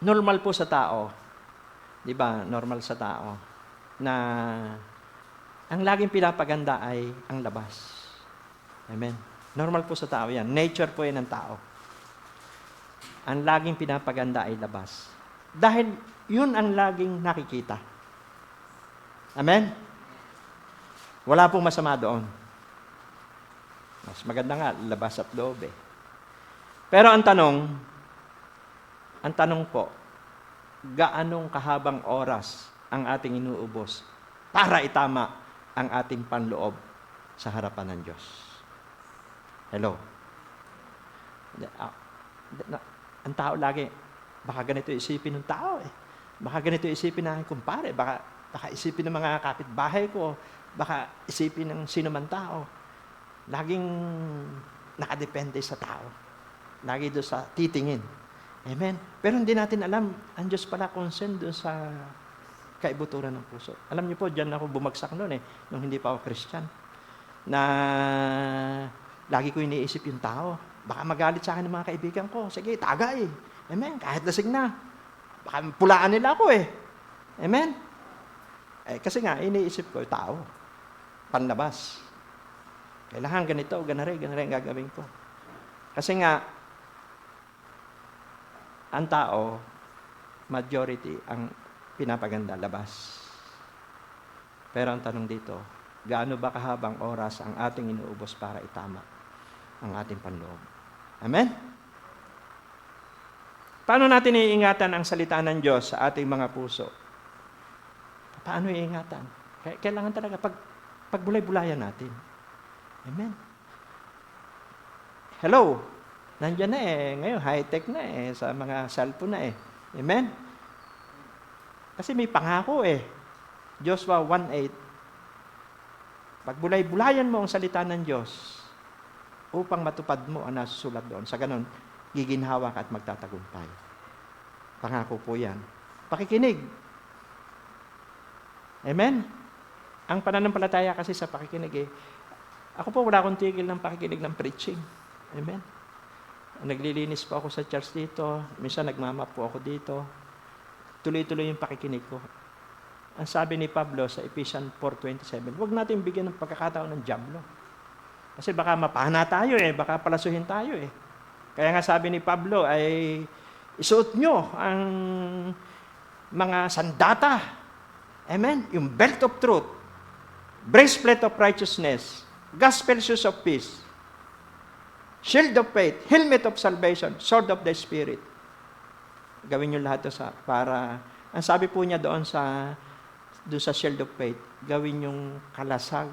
normal po sa tao, di ba? Normal sa tao na ang laging pinapaganda ay ang labas. Amen? Normal po sa tao yan. Nature po yan ng tao. Ang laging pinapaganda ay labas. Dahil yun ang laging nakikita. Amen? Wala pong masama doon. Mas maganda nga, labas at loob eh. Pero ang tanong po, gaanong kahabang oras ang ating inuubos para itama ang ating panloob sa harapan ng Diyos? Hello? Ang tao lagi, baka ganito isipin ng tao eh. Baka ganito isipin ng kumpare, baka isipin ng mga kapitbahay ko, baka isipin ng sino man tao. Laging nakadepende sa tao. Lagi doon sa titingin. Amen? Pero hindi natin alam, ang Diyos pala concerned doon sa kaibuturan ng puso. Alam niyo po, diyan ako bumagsak noon eh, nung hindi pa ako Christian. Na lagi ko iniisip yung tao. Baka magalit sa akin ng mga kaibigan ko. Sige, tagay. Amen? Kahit lasing na. Baka pulaan nila ako eh. Amen? Kasi nga, iniisip ko, tao. Panlabas. Kailangan ganito, ganare ang gagawin ko. Kasi nga, ang tao, majority, ang pinapaganda, labas. Pero ang tanong dito, gaano ba kahabang oras ang ating inuubos para itama ang ating panloob? Amen? Paano natin iingatan ang salita ng Diyos sa ating mga puso? Paano iingatan? Kailangan talaga pagbulay-bulayan natin. Amen? Hello? Nandiyan na eh. Ngayon, high-tech na eh. Sa mga cellphone na eh. Amen? Kasi may pangako eh. Joshua 1:8. Pagbulay-bulayan mo ang salita ng Diyos upang matupad mo ang nasusulat doon. Sa ganon, giginhawa ka at magtatagumpay. Pangako po yan. Pakikinig. Amen? Ang pananampalataya kasi sa pakikinig eh. Ako po wala akong tigil ng pakikinig ng preaching. Amen? Naglilinis po ako sa church dito. Minsan nagmamap po ako dito. Tuloy-tuloy yung pakikinig ko. Ang sabi ni Pablo sa Ephesians 4:27, huwag natin bigyan ng pagkakataon ng dyablo. Kasi baka mapahana tayo eh, baka palasuhin tayo eh. Kaya nga sabi ni Pablo ay isuot nyo ang mga sandata. Amen? Yung belt of truth, breastplate of righteousness, gospel shoes of peace, shield of faith, helmet of salvation, sword of the Spirit. Gawin nyo lahat ito para, ang sabi po niya doon sa shield of faith, gawin yung kalasag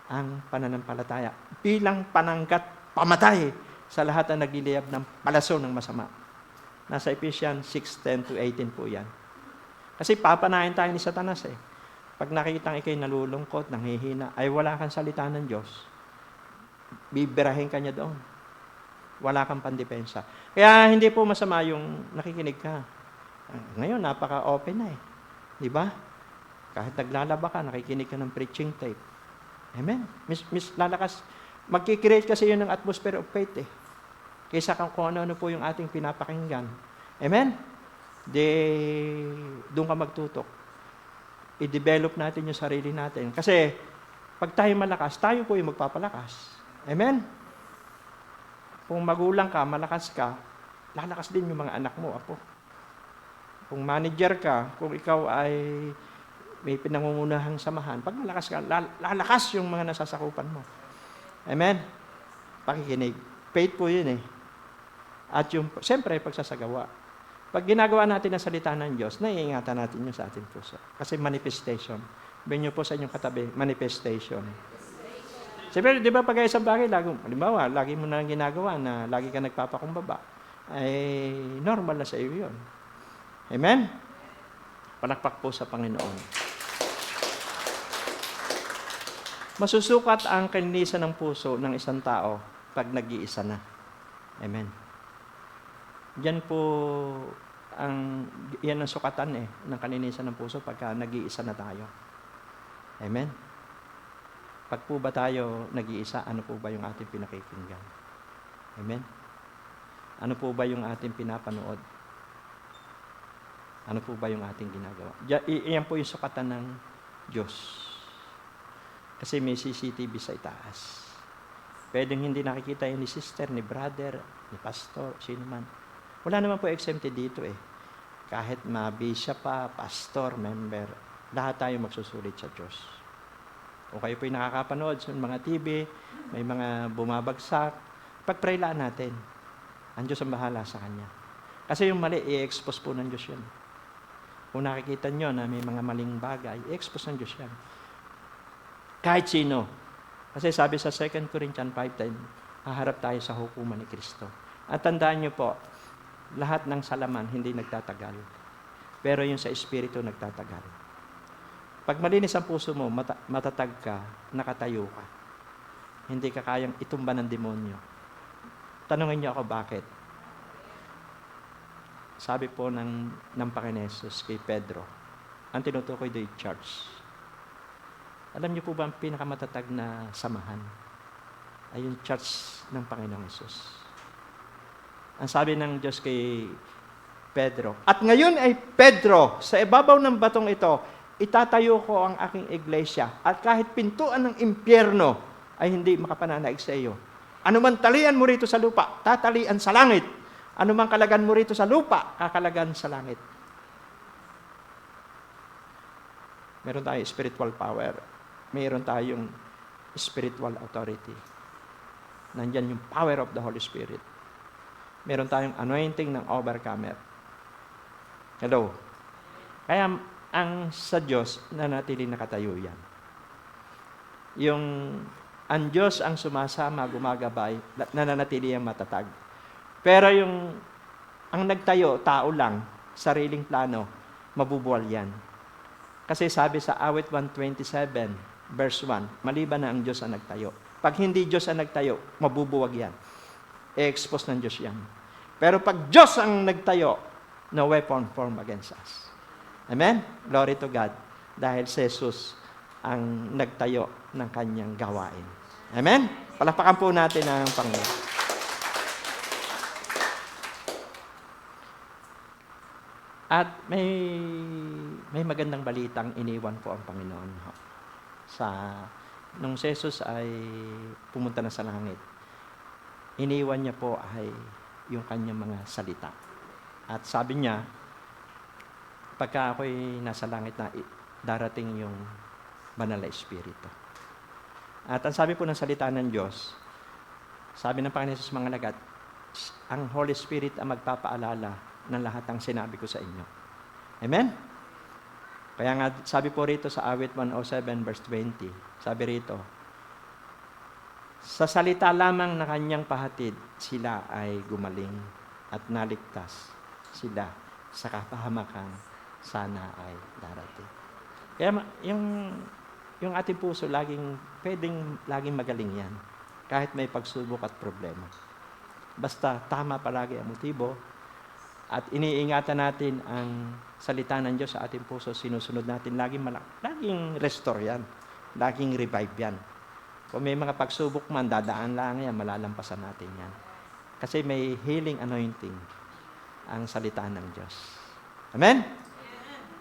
ang pananampalataya bilang pananggat pamatay sa lahat ng nagliliyab ng palaso ng masama. Nasa Ephesians 6:10-18 po yan. Kasi papanahin tayo ni Satanas eh. Pag nakikitang ikay nalulungkot, nanghihina, ay wala kang salita ng Diyos. Bibirahin ka niya doon. Wala kang pandepensa. Kaya hindi po masama yung nakikinig ka. Ngayon, napaka-open na eh. Di ba? Kahit naglalaba ka, nakikinig ka ng preaching tape. Amen? Lalakas. Magkikreate kasi yun ng atmosphere of faith eh. Kaysa kung ano-ano po yung ating pinapakinggan. Amen? Doon ka magtutok. I-develop natin yung sarili natin. Kasi, pag tayo malakas, tayo po yung magpapalakas. Amen? Kung magulang ka, malakas ka, lalakas din yung mga anak mo, apo. Kung manager ka, kung ikaw ay may pinangungunahang samahan, pag malakas ka, lalakas yung mga nasasakupan mo. Amen? Pakikinig. Faith po yun eh. At yung, siyempre, pagsasagawa. Pag ginagawa natin ang salita ng Diyos, naiingatan natin yun sa ating puso. Kasi manifestation. Sabihin niyo po sa inyong katabi, manifestation. Siyempre, di ba pag isang bagay, halimbawa, lagi mo na ginagawa na lagi ka nagpapakumbaba, ay normal na sa iyo yun. Amen? Palakpak po sa Panginoon. Masusukat ang kalinisan ng puso ng isang tao pag nag-iisa na. Amen. Yan po yan ang sukatan ng kalinisan ng puso pagka nag-iisa na tayo. Amen. Pag po ba tayo nag-iisa, ano po ba yung ating pinakikinggan? Amen. Ano po ba yung ating pinapanood? Ano po ba yung ating ginagawa? Iyan po yung sukatan ng Diyos. Kasi may CCTV sa itaas. Pwedeng hindi nakikita yun ni sister, ni brother, ni pastor, sino man. Wala naman po exempted dito eh. Kahit mabisya pa, pastor, member, lahat tayo magsusulit sa Diyos. O kayo po'y nakakapanood sa mga TV, may mga bumabagsak, pag-praylaan natin. Ang Diyos ang bahala sa Kanya. Kasi yung mali, i-expose po ng Diyos yan. Kung nakikita nyo na may mga maling bagay, i-expose ng Diyos yan. Kahit sino. Kasi sabi sa 2 Corinthians 5:10, haharap tayo sa hukuman ni Kristo. At tandaan nyo po, lahat ng salaman hindi nagtatagal. Pero yung sa Espiritu nagtatagal. Pag malinis ang puso mo, matatag ka, nakatayo ka. Hindi ka kayang itumba ng demonyo. Tanungin niyo ako bakit. Sabi po ng Panginoon Jesus kay Pedro, ang tinutukoy doon church. Alam niyo po ba ang pinakamatatag na samahan? Ay yung church ng Panginoong Jesus. Ang sabi ng Diyos kay Pedro, at ngayon ay Pedro, sa ibabaw ng batong ito, itatayo ko ang aking iglesia at kahit pintuan ng impyerno ay hindi makapananaig sa iyo. Ano man talian mo rito sa lupa, tatalian sa langit. Ano man kalagan mo rito sa lupa, kakalagan sa langit. Meron tayong spiritual power. Meron tayong spiritual authority. Nandyan yung power of the Holy Spirit. Meron tayong anointing ng overcomer. Hello? Kaya ang sa Diyos, nanatili nakatayo yan. Ang Diyos ang sumasama, gumagabay, nananatili ang matatag. Pero ang nagtayo, tao lang, sariling plano, mabubuwal yan. Kasi sabi sa awit 127, verse 1, maliban na ang Diyos ang nagtayo. Pag hindi Diyos ang nagtayo, mabubuwag yan. I-expose ng Diyos yan. Pero pag Diyos ang nagtayo, no weapon formed against us. Amen? Glory to God. Dahil si Jesus ang nagtayo ng kanyang gawain. Amen? Palakpakan po natin ang Panginoon. At may magandang balitang iniwan po ang Panginoon. Nung si Jesus ay pumunta na sa langit, iniwan niya po ay yung kanyang mga salita. At sabi niya, pagka ako'y nasa langit na, darating yung banal na Espiritu. At ang sabi po ng salita ng Diyos, sabi ng Panginoon sa mga lagat, ang Holy Spirit ang magpapaalala ng lahat ng sinabi ko sa inyo. Amen? Kaya nga, sabi po rito sa awit 107 verse 20, sabi rito, sa salita lamang na kanyang pahatid, sila ay gumaling at naligtas sila sa kapahamakan sana ay darating. Kaya yung ating puso pwedeng laging magaling yan kahit may pagsubok at problema. Basta tama palagi ang motibo at iniingatan natin ang salita ng Diyos sa ating puso, sinusunod natin, laging restore yan, laging revive yan. Kung may mga pagsubok man, dadaan lang yan, malalampasan natin yan. Kasi may healing anointing ang salita ng Diyos. Amen?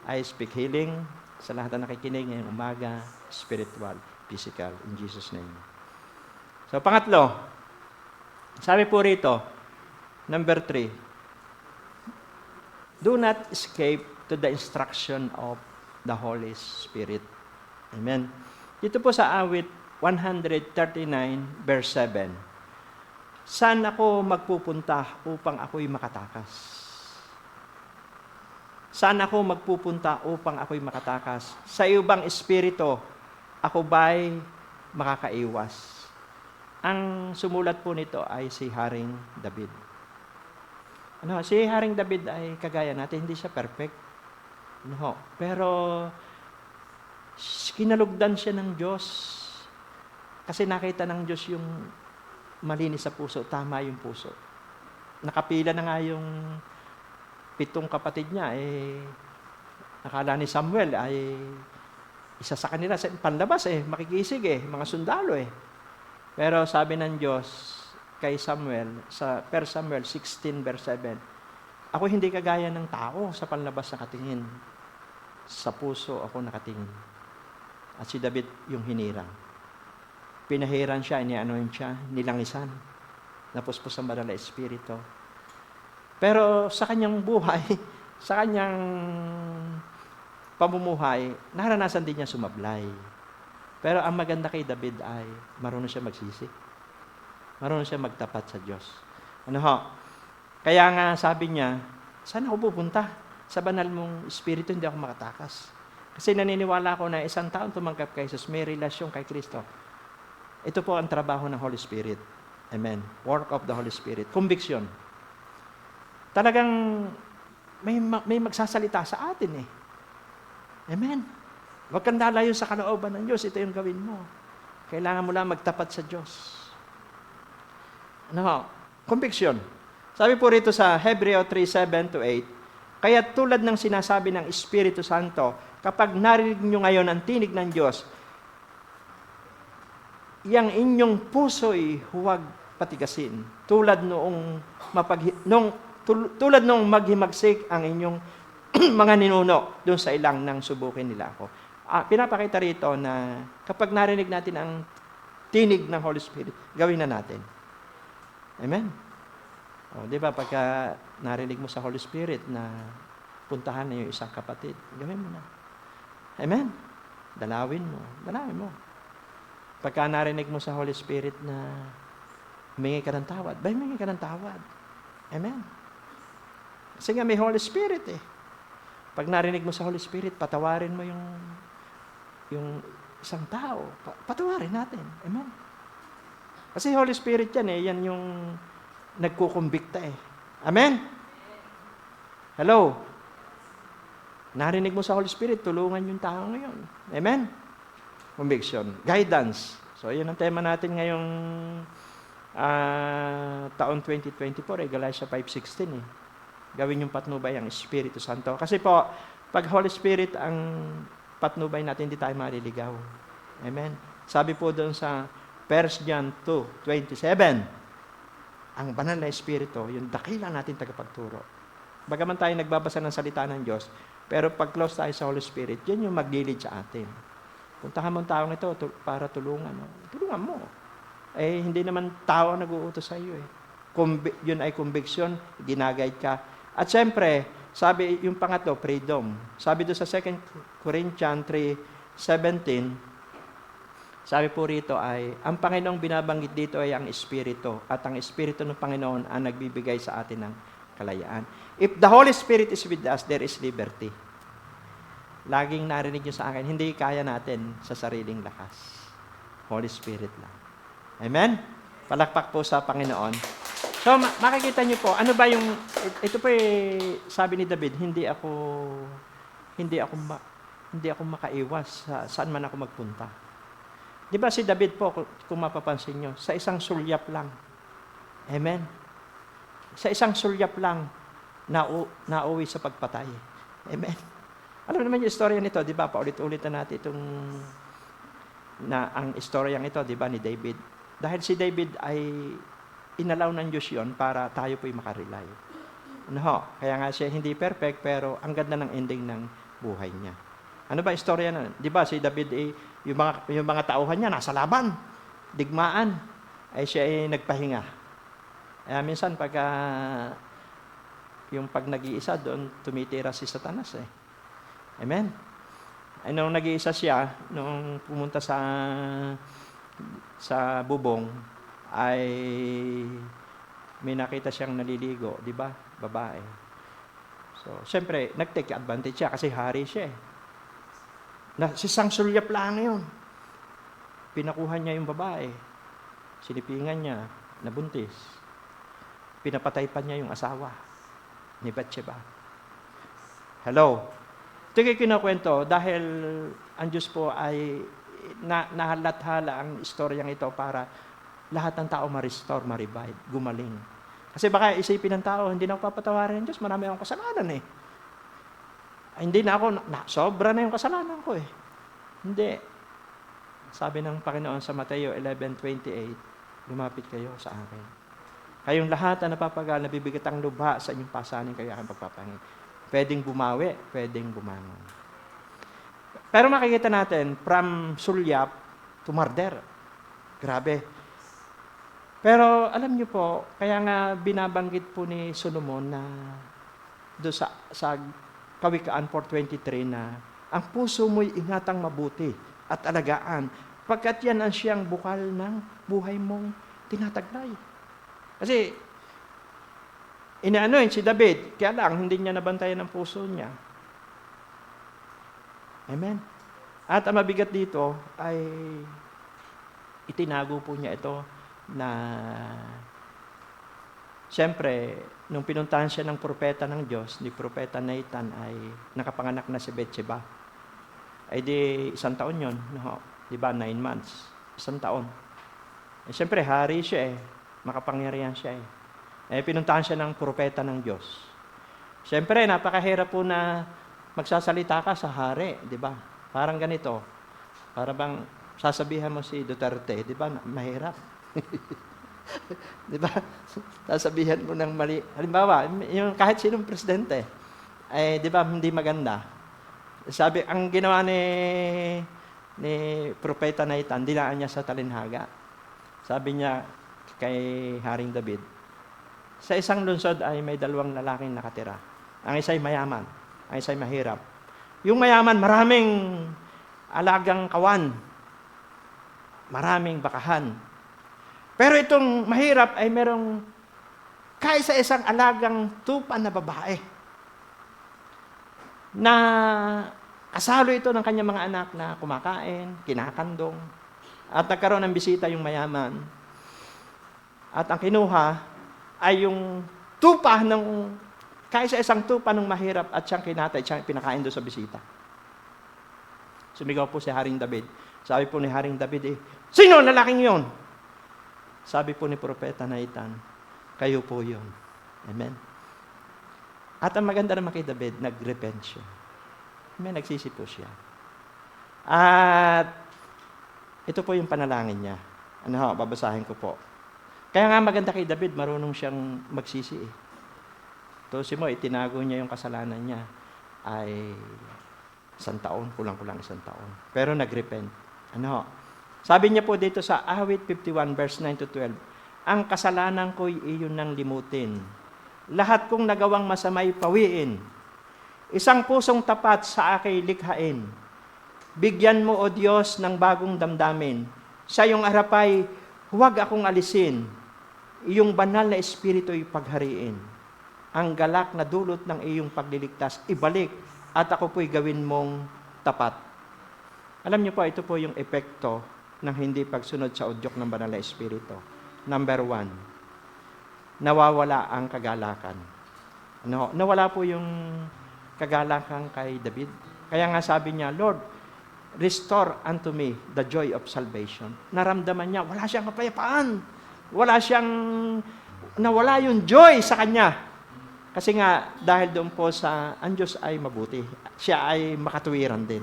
I speak healing sa lahat na nakikinig ngayong umaga, spiritual, physical, in Jesus' name. So, pangatlo, sabi po rito, number 3, do not escape to the instruction of the Holy Spirit. Amen. Dito po sa awit 139, verse 7, saan ako magpupunta upang ako'y makatakas? Saan ako magpupunta upang ako'y makatakas? Sa iyo bang espiritu, ako ba'y makakaiwas? Ang sumulat po nito ay si Haring David. Si Haring David ay kagaya natin, hindi siya perfect. Pero kinalugdan siya ng Diyos. Kasi nakita ng Diyos yung malinis sa puso, tama yung puso. Nakapila na nga yung 7 kapatid niya, nakala ni Samuel ay isa sa kanila sa panlabas, makikisig, mga sundalo. Pero sabi ng Diyos kay Samuel, sa 1 Samuel 16 verse 7, ako hindi kagaya ng tao sa panlabas nakatingin. Sa puso ako nakatingin. At si David yung hinirang. Pinahiran siya, nilangisan. Napuspos ang banal na espiritu. Pero sa kanyang buhay, sa kanyang pamumuhay, naranasan din niya sumablay. Pero ang maganda kay David ay marunong siya magsisi. Marunong siya magtapat sa Diyos. Kaya nga sabi niya, saan ako pupunta? Sa banal mong espiritu, hindi ako makatakas. Kasi naniniwala ako na isang taon tumanggap kay Jesus, may relasyon kay Kristo. Ito po ang trabaho ng Holy Spirit. Amen. Work of the Holy Spirit. Conviction. Talagang may magsasalita sa atin. Amen. Huwag kang lalayo sa kalooban ng Diyos. Ito yung gawin mo. Kailangan mo lang magtapat sa Diyos. Conviction. Sabi po rito sa Hebreo 3:7-8, kaya tulad ng sinasabi ng Espiritu Santo, kapag narinig nyo ngayon ang tinig ng Diyos, yang inyong puso'y huwag patigasin. Tulad noong maghimagsik ang inyong mga ninuno doon sa ilang nang subukin nila ako. Pinapakita rito na kapag narinig natin ang tinig ng Holy Spirit, gawin na natin. Amen? Di ba, pagka narinig mo sa Holy Spirit na puntahan na yung isang kapatid, gawin mo na. Amen? Dalawin mo. Pagka narinig mo sa Holy Spirit na humingi ka ng tawad, humingi ka ng tawad. Amen? Kasi nga may Holy Spirit Pag narinig mo sa Holy Spirit, patawarin mo yung isang tao. Patawarin natin. Amen? Kasi Holy Spirit yan yan yung nagkukumbikta Amen? Hello? Narinig mo sa Holy Spirit, tulungan yung tao ngayon. Amen? Conviction. Guidance. So, yun ang tema natin ngayong taon 2024, Galatians 5:16 Gawin yung patnubay ang Espiritu Santo. Kasi po, pag Holy Spirit ang patnubay natin, hindi tayo maliligaw. Amen? Sabi po doon sa 1 John 2:27, ang banal na Espiritu, yung dakila natin tagapagturo. Bagaman tayo nagbabasa ng salita ng Diyos, pero pag close tayo sa Holy Spirit, yan yung mag-lead sa atin. Puntahan mo ang taong ito para tulungan. Tulungan mo. Hindi naman tao ang nag-uutos sa iyo. Yun ay conviction, ginaguide ka. At syempre, sabi yung pangatlo, freedom. Sabi doon sa 2 Corinthians 3:17, sabi po rito ay, ang Panginoong binabanggit dito ay ang Espiritu. At ang Espiritu ng Panginoon ang nagbibigay sa atin ng kalayaan. If the Holy Spirit is with us, there is liberty. Laging narinig nyo sa akin, hindi kaya natin sa sariling lakas. Holy Spirit lang. Amen? Palakpak po sa Panginoon. So, makikita nyo po, ano ba yung, ito po sabi ni David, hindi ako makaiwas saan man ako magpunta. Di ba si David po, kung mapapansin nyo, sa isang sulyap lang. Amen? Sa isang sulyap lang, nauwi sa pagpatay. Amen? Alam naman yung istorya nito, di ba? Paulit-ulit na natin ang istoryang ito, di ba, ni David. Dahil si David ay inalaw ng Diyos yun para tayo po'y makarely. Kaya nga siya hindi perfect, pero ang ganda ng ending ng buhay niya. Ano ba istorya na? Di ba si David, yung mga tauhan niya nasa laban, digmaan, ay siya ay nagpahinga. Minsan pag nag-iisa doon, tumitira si Satanas Amen? Nung nag-iisa siya, nung pumunta sa bubong, ay may nakita siyang naliligo, di ba? Babae. So, siyempre, nag-take advantage siya kasi hari siya eh. Si Sang Sulyap lang yun. Pinakuha niya yung babae. Sinipingan niya, nabuntis. Pinapatay pa niya yung asawa ni Bathsheba. Hello? Ito yung kinakwento dahil ang Diyos po ay nahalathala ang istoryang ito para lahat ng tao ma-restore, ma-revive, gumaling. Kasi baka isipin ng tao, hindi na ako papatawarin ng Diyos, marami akong kasalanan eh. Ay, hindi na ako, sobra na yung kasalanan ko eh. Hindi. Sabi ng Panginoon sa Mateo 11:28, lumapit kayo sa akin. Kayong lahat na napapagal, nabibigat ang lubha sa inyong pasanin, kayo aking pagpapangin. Pwedeng bumawi, pwedeng bumangon. Pero makikita natin, from sulyap to murder. Grabe. Pero alam niyo po, kaya nga binabanggit po ni Solomon na do sa Kawikaan 4:23 na ang puso mo'y ingatang mabuti at alagaan, pagkat yan ang siyang bukal ng buhay mong tinataglay. Kasi si David, kaya lang hindi niya nabantayan ang puso niya. Amen. At ang mabigat dito ay itinago po niya ito na siyempre, nung pinuntahan siya ng propeta ng Diyos, ni propeta Nathan ay nakapanganak na si Bathsheba. Ay di 1 taon yun. No? Di ba? 9 months. 1 taon. Eh, siyempre, hari siya eh. Makapangyarihan siya eh. Eh, pinuntahan siya ng propeta ng Diyos. Siyempre, napakahirap po na magsasalita ka sa hari, di ba? Parang ganito. Para bang sasabihan mo si Duterte, di ba? Mahirap. Di ba? Sasabihan mo ng mali. Halimbawa, yung kahit sinong presidente, eh, di ba, hindi maganda. Sabi, ang ginawa ni Propeta Nathan, dilaan niya sa talinhaga. Sabi niya kay Haring David, sa isang lungsod ay may 2 lalaking nakatira. Ang isa ay mayaman, ang isa ay mahirap. Yung mayaman, maraming alagang kawan, maraming bakahan. Pero itong mahirap ay merong kaisa-isang alagang tupa na babae na kasalo ito ng kanyang mga anak na kumakain, kinakandong, at nagkaroon ng bisita yung mayaman. At ang kinuha ay yung tupa ng kaisa-isang tupa ng mahirap at siyang kinatay, siyang pinakain doon sa bisita. Sumigaw po si Haring David. Sabi po ni Haring David, sino lalaking yon? Sabi po ni Propeta Nathan, kayo po yun. Amen. At ang maganda naman kay David, nag-repent siya. Amen, nagsisi po siya. At ito po yung panalangin niya. Babasahin ko po. Kaya nga maganda kay David, marunong siyang magsisi eh. Tusi mo, itinago niya yung kasalanan niya ay 1 taon, kulang-kulang 1 taon. Pero nag-repent. Sabi niya po dito sa Awit 51 verse 9 to 12, ang kasalanan ko'y iyon nang limutin. Lahat kong nagawang masamay pawiin. Isang pusong tapat sa akin likhain. Bigyan mo, O Diyos, ng bagong damdamin. Sa iyong harapay, huwag akong alisin. Iyong banal na espiritu'y paghariin. Ang galak na dulot ng iyong pagliligtas, ibalik at ako po'y gawin mong tapat. Alam niyo po, ito po yung epekto ng hindi pagsunod sa udyok ng banal na espiritu. Number 1, nawawala ang kagalakan. Nawala po yung kagalakan kay David. Kaya nga sabi niya, Lord, restore unto me the joy of salvation. Naramdaman niya, wala siyang kapayapaan. Nawala yung joy sa kanya. Kasi nga, dahil doon po ang Diyos ay mabuti. Siya ay makatuwiran din.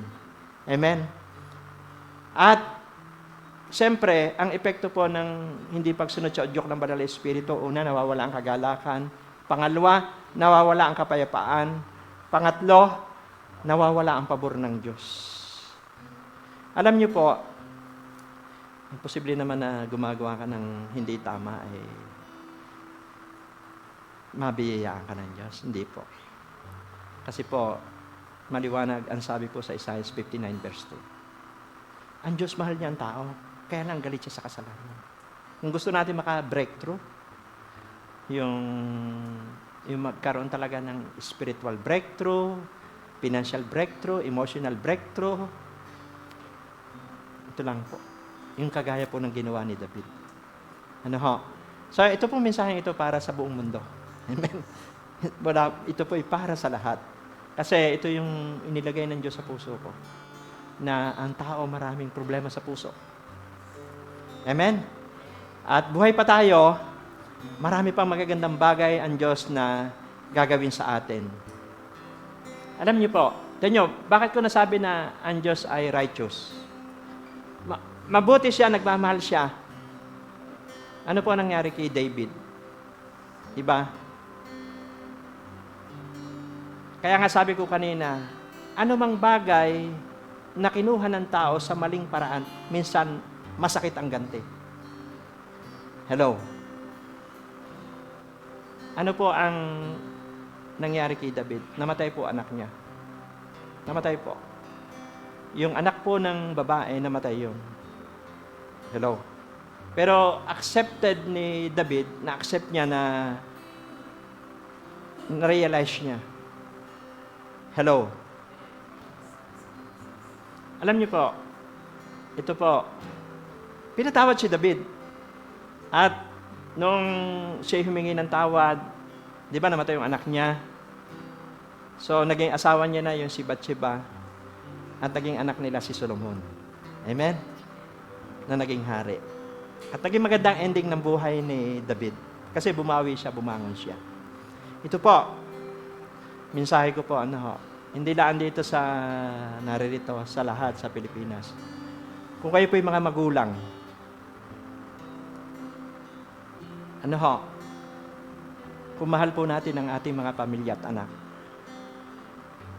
Amen? At, siyempre, ang epekto po ng hindi pagsunod sa udyok ng banal na espiritu, una, nawawala ang kagalakan. Pangalawa, nawawala ang kapayapaan. Pangatlo, nawawala ang pabor ng Diyos. Alam niyo po, imposible naman na gumagawa ka ng hindi tama, mabiyayaan ka ng Diyos. Hindi po. Kasi po, maliwanag ang sabi po sa Isaiah 59 verse 2. Ang Diyos mahal niya ang tao, kaya lang galit siya sa kasalanan. Kung gusto natin maka-breakthrough, yung magkaroon talaga ng spiritual breakthrough, financial breakthrough, emotional breakthrough, ito lang po. Yung kagaya po ng ginawa ni David. Ano ho? So, ito pong mensaheng ito para sa buong mundo. Amen. Ito po ay para sa lahat. Kasi ito yung inilagay ng Diyos sa puso ko. Na ang tao maraming problema sa puso. Amen? At buhay pa tayo, marami pang magagandang bagay ang Diyos na gagawin sa atin. Alam niyo po, bakit ko nasabi na ang Diyos ay righteous? Mabuti siya, nagmamahal siya. Ano po nangyari kay David? Diba? Kaya nga sabi ko kanina, anumang bagay na kinuha ng tao sa maling paraan, minsan masakit ang ganti. Hello? Ano po ang nangyari kay David? Namatay po anak niya. Namatay po. Yung anak po ng babae, namatay yun. Hello? Pero accepted ni David, na-accept niya na-realize niya. Hello? Alam niyo po, ito po, pinatawad si David. At nung siya humingi ng tawad, di ba namatay yung anak niya? So, naging asawa niya na yung si Bathsheba at naging anak nila si Solomon. Amen? Na naging hari. At naging magandang ending ng buhay ni David. Kasi bumawi siya, bumangon siya. Ito po, mensahe ko po, hindi lang dito sa naririto, sa lahat sa Pilipinas. Kung kayo po yung mga magulang, kung mahal po natin ang ating mga pamilya at anak,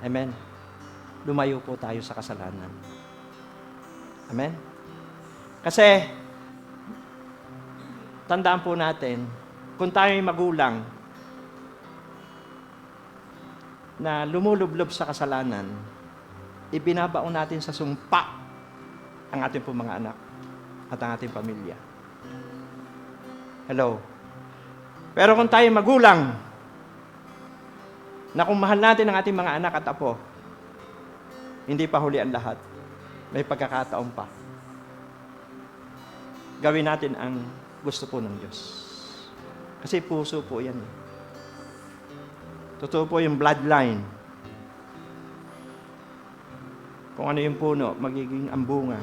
amen, lumayo po tayo sa kasalanan. Amen? Kasi, tandaan po natin, kung tayo ay magulang na lumulublob sa kasalanan, ibinabaon natin sa sumpa ang ating po mga anak at ang ating pamilya. Hello? Pero kung tayo magulang, na kung mahal natin ang ating mga anak at apo, hindi pa huli ang lahat. May pagkakataon pa. Gawin natin ang gusto po ng Diyos. Kasi puso po yan. Totoo po yung bloodline. Kung ano yung puno, magiging ang bunga.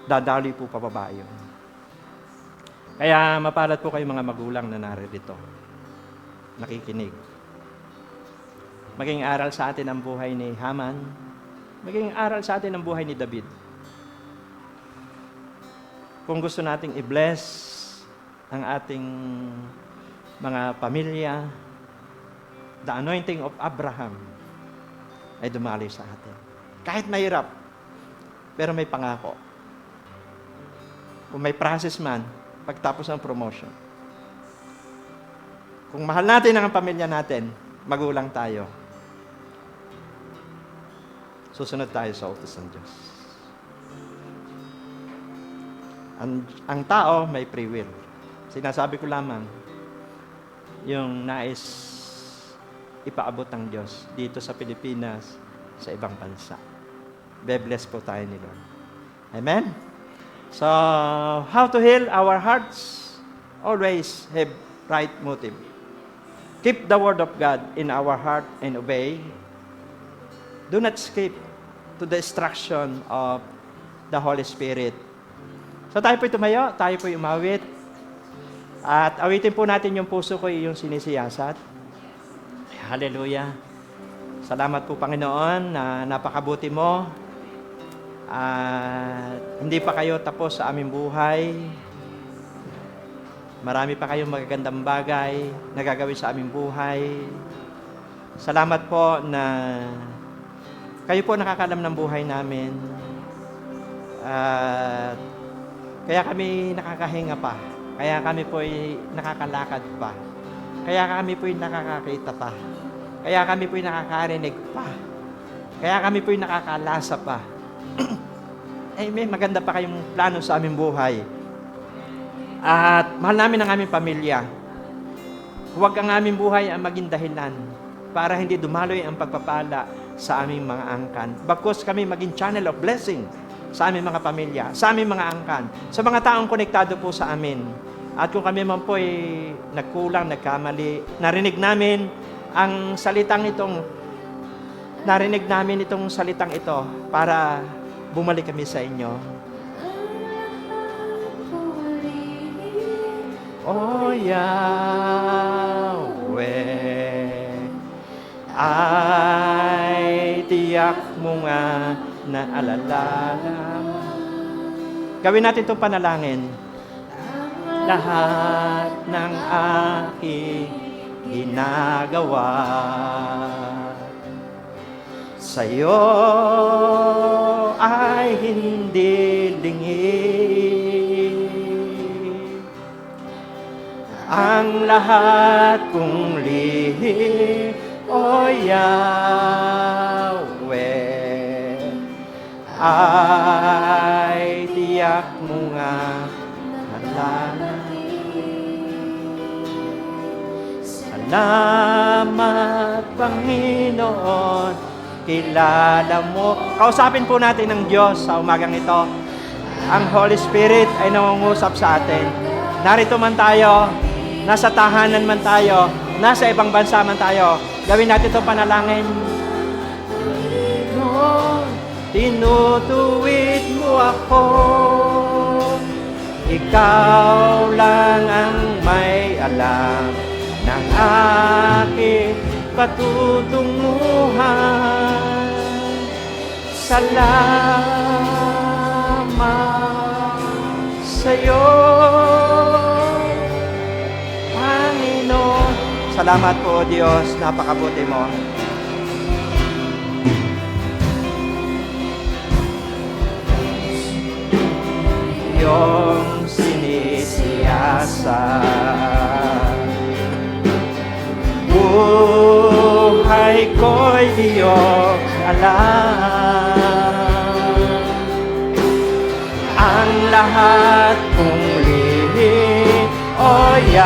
Dadali po pababa yun. Kaya mapalad po kayo mga magulang na naririto. Nakikinig. Maging aral sa atin ang buhay ni Haman. Maging aral sa atin ang buhay ni David. Kung gusto nating i-bless ang ating mga pamilya, the anointing of Abraham ay dumali sa atin. Kahit mahirap, pero may pangako. Kung may process man, pagtapos ng promotion. Kung mahal natin ang pamilya natin, magulang tayo. Susunod tayo sa utos ng Diyos. Ang tao may free will. Sinasabi ko lamang, yung nais ipaabot ng Diyos dito sa Pilipinas, sa ibang bansa. Be-bless po tayo ni Lord. Amen? So, how to heal our hearts? Always have right motive. Keep the Word of God in our heart and obey. Do not escape to the instruction of the Holy Spirit. So tayo po'y tumayo, tayo po'y umawit. At awitin po natin yung puso ko, yung sinisiyasat. Hallelujah. Salamat po, Panginoon, na napakabuti mo. At hindi pa kayo tapos sa aming buhay. Marami pa kayong magagandang bagay na gagawin sa aming buhay. Salamat po na kayo po nakakalam ng buhay namin. At kaya kami nakakahinga pa. Kaya kami po'y nakakalakad pa. Kaya kami po'y nakakakita pa. Kaya kami po'y nakakarinig pa. Kaya kami po'y nakakalasa pa. Amen. Maganda pa kayong plano sa aming buhay. At mahal namin ang aming pamilya. Huwag ang aming buhay ang maging dahilan para hindi dumaloy ang pagpapala sa aming mga angkan. Bagkus kami maging channel of blessing sa aming mga pamilya, sa aming mga angkan, sa mga taong konektado po sa amin. At kung kami man po ay nagkulang, nagkamali, narinig namin itong salitang ito para bumalik kami sa inyo. Oh Yahweh, ay tiyak mo nga na alala mo. Gawin natin itong panalangin. Lahat ng aking ginagawa sa'yo ay hindi lingid. Ang lahat kong lihim, O Yahweh, ay tiyak mo nga salamat, Panginoon, kilala mo. Kausapin po natin ng Diyos sa umagang ito. Ang Holy Spirit ay nangungusap sa atin. Narito man tayo, nasa tahanan man tayo, nasa ibang bansa man tayo, gawin natin itong panalangin. Tinutuwid mo ako, ikaw lang ang may alam ng aking patutunguhan. Salamat sa'yo, Panginoon. Salamat po, Diyos, napakabuti mo. Iyong sinisiyasat, buhay ko'y iyong alam. Ang lahat kong lihim, O Yahweh,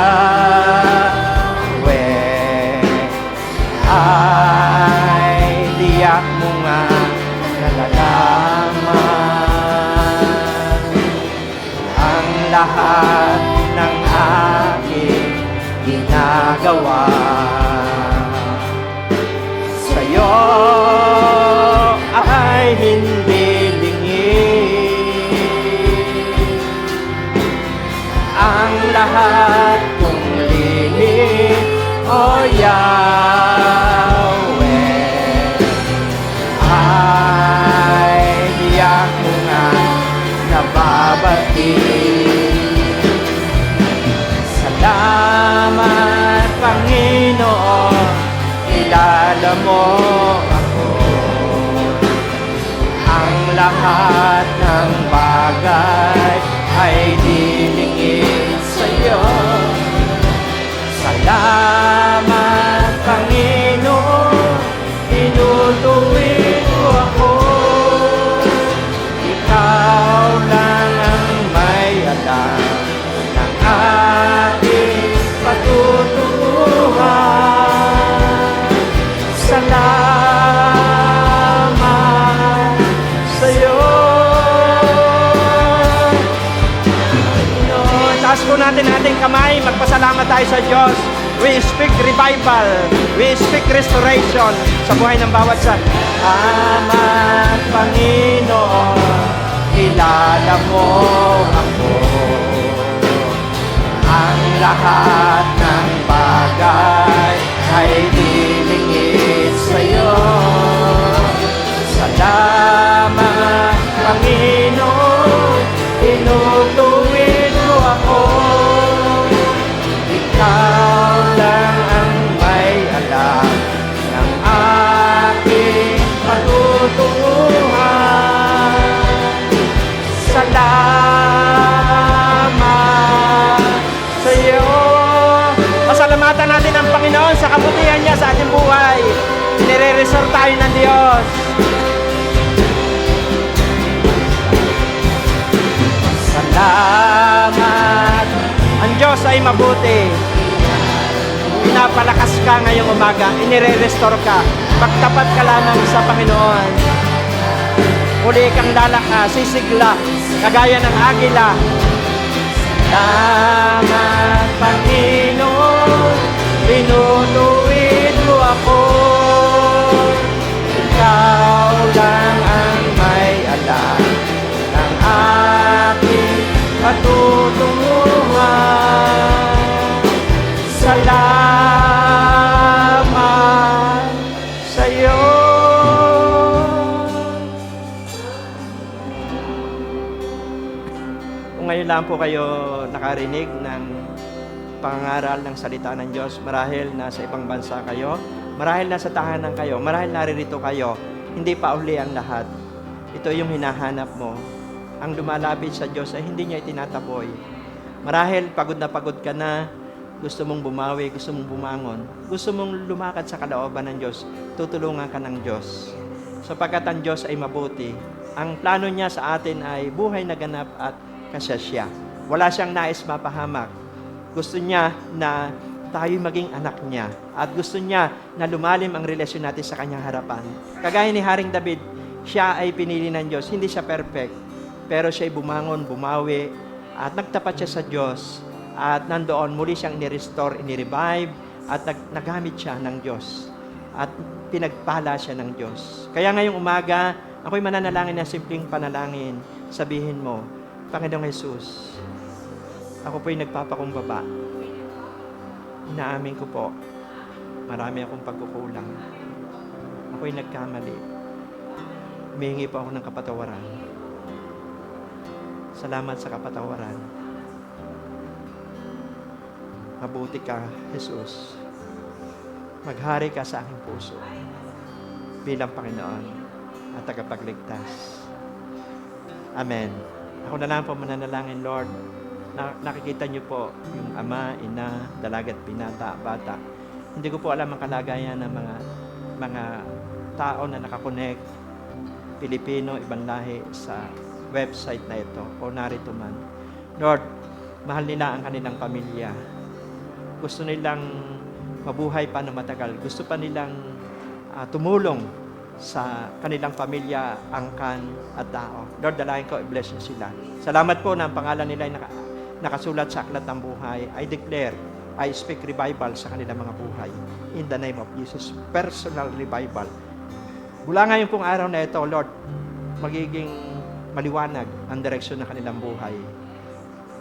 ay tiyak mo nga nalalaman. Ang lahat ng aking ginagawa sa'yo ay hindi lingid. Ang lahat kong lihim, O Yahweh, ay tiyak mo nga nababati. Salamat, Panginoon, kilala mo ako. Ang lahat ng bagay ay dilingid sa'yo. Salamat, Panginoon, tinutuwid mo ako. Ikaw lang ang may alam ng aking patutunguhan. Salamat sa'yo. Taas po natin ating kamay, magpasalamat tayo sa Diyos. We speak revival, we speak restoration sa buhay ng bawat isa. Salamat, Panginoon, kilala mo ako. Ang lahat ng bagay ay dilingid sa'yo. Salamat, Panginoon, tinutuwid mo ako. Ikaw lang ang may alam ng aking patutunguhan. Salamat sa'yo. Pasalamatan natin ang Panginoon sa kabutihan niya sa ating buhay. Nire-resort tayo ng Diyos. ay mabuti. Pinapalakas ka ngayong umaga, inire-restore ka. Pagtapat ka lamang sa Panginoon. Uli kang lalakas, sisigla, kagaya ng agila. Salamat, Panginoon, tinutuwid mo ako. Ikaw lang ang may alam ng aking patutunguhan. Salamat sa'yo. Kung ngayon lang po kayo nakarinig ng pangangaral ng salita ng Diyos, marahil nasa ibang bansa kayo, marahil nasa tahanan kayo, marahil naririto kayo, hindi pa uli ang lahat. Ito yung hinahanap mo. Ang lumalapit sa Diyos ay hindi niya itinataboy. Marahil pagod ka na, gusto mong bumawi, gusto mong bumangon, gusto mong lumakad sa kalooban ng Diyos, tutulungan ka ng Diyos. Sapagkat ang Diyos ay mabuti. Ang plano niya sa atin ay buhay na ganap at kasasya. Wala siyang nais mapahamak. Gusto niya na tayo maging anak niya. At gusto niya na lumalim ang relasyon natin sa kanyang harapan. Kagaya ni Haring David, siya ay pinili ng Diyos. Hindi siya perfect. Pero siya ay bumangon, bumawi, at nagtapat siya sa Diyos. At nandoon, muli siyang ni-restore, ni-revive, at nagamit siya ng Diyos. At pinagpala siya ng Diyos. Kaya ngayong umaga, ako'y mananalangin na simpleng panalangin. Sabihin mo, Panginoong Jesus, ako po'y nagpapakumbaba. Inaamin ko po, marami akong pagkukulang. Ako'y nagkamali. Humihingi po ako ng kapatawaran. Salamat sa kapatawaran. Mabuti ka, Jesus. Maghari ka sa aking puso bilang Panginoon at tagapagligtas. Amen. Ako na lang po mananalangin, Lord. Nakikita niyo po yung ama, ina, dalaga at binata, bata. Hindi ko po alam ang kalagayan ng mga tao na nakakonect, Pilipino, ibang lahi sa website na ito o narito man. Lord, mahal nila ang kanilang pamilya. Gusto nilang mabuhay pa na matagal. Gusto pa nilang tumulong sa kanilang pamilya, angkan at tao. Lord, dalayan ko, i-bless niyo sila. Salamat po na ang pangalan nila ay nakasulat sa aklat ng buhay. I declare, I speak revival sa kanilang mga buhay. In the name of Jesus, personal revival. Mula ngayon pong araw na ito, Lord, magiging maliwanag ang direksyon ng kanilang buhay.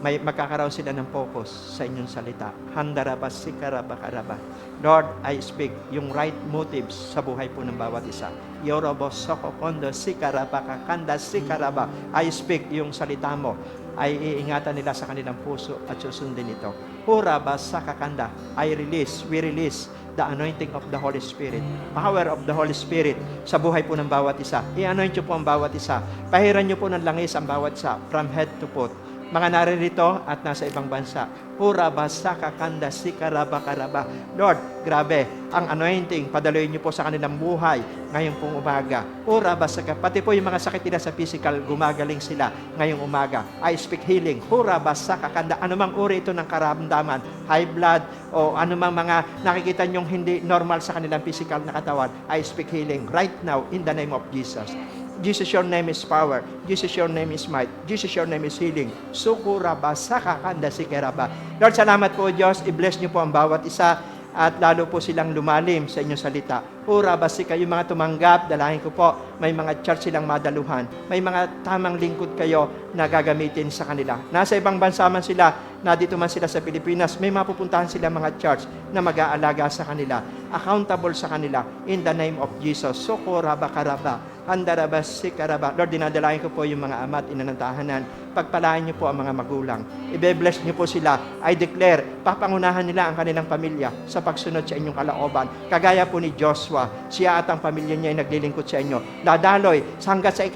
May magkakaroon sila ng focus sa inyong salita. Handaraba, sikaraba, karaba. Lord, I speak yung right motives sa buhay po ng bawat isa. Yorobo, sokopondo, sikaraba, kakanda, sikaraba. I speak yung salita mo ay iingatan nila sa kanilang puso at susundin ito. Huraba, sakakanda. We release the anointing of the Holy Spirit. Power of the Holy Spirit sa buhay po ng bawat isa. I-anoint nyo po ang bawat isa. Pahiran nyo po ng langis ang bawat isa from head to foot. Mga naririto at nasa ibang bansa. Huraba, sakakanda, sikaraba, karaba. Lord, grabe, ang anointing, padaloy niyo po sa kanilang buhay ngayong pong umaga. Huraba, pati po yung mga sakit nila sa physical, gumagaling sila ngayong umaga. I speak healing. Huraba, sakakanda. Anumang uri ito ng karamdaman, high blood, o anumang mga nakikita nyong hindi normal sa kanilang physical na katawan, I speak healing right now in the name of Jesus. Jesus, your name is power. Jesus, your name is might. Jesus, your name is healing. Sukuraba, sakakanda, sikeraba. Lord, salamat po, Diyos. I-bless niyo po ang bawat isa at lalo po silang lumalim sa inyong salita. Huraba, sika, yung mga tumanggap, dalahin ko po, may mga church silang madaluhan. May mga tamang lingkod kayo na gagamitin sa kanila. Nasa ibang bansa man sila, na dito man sila sa Pilipinas, may mapupuntahan sila mga church na mag-aalaga sa kanila. Accountable sa kanila. In the name of Jesus. Sukuraba, karaba. Handaraba, sikaraba. Lord, dinadalayan ko po yung mga ama at ina ng tahanan. Pagpalain niyo po ang mga magulang. I-bless niyo po sila. I declare, papangunahan nila ang kanilang pamilya sa pagsunod sa inyong kalooban. Kagaya po ni Joshua, siya at ang pamilya niya ay naglilingkod sa inyo. Dadaloy, hanggat sa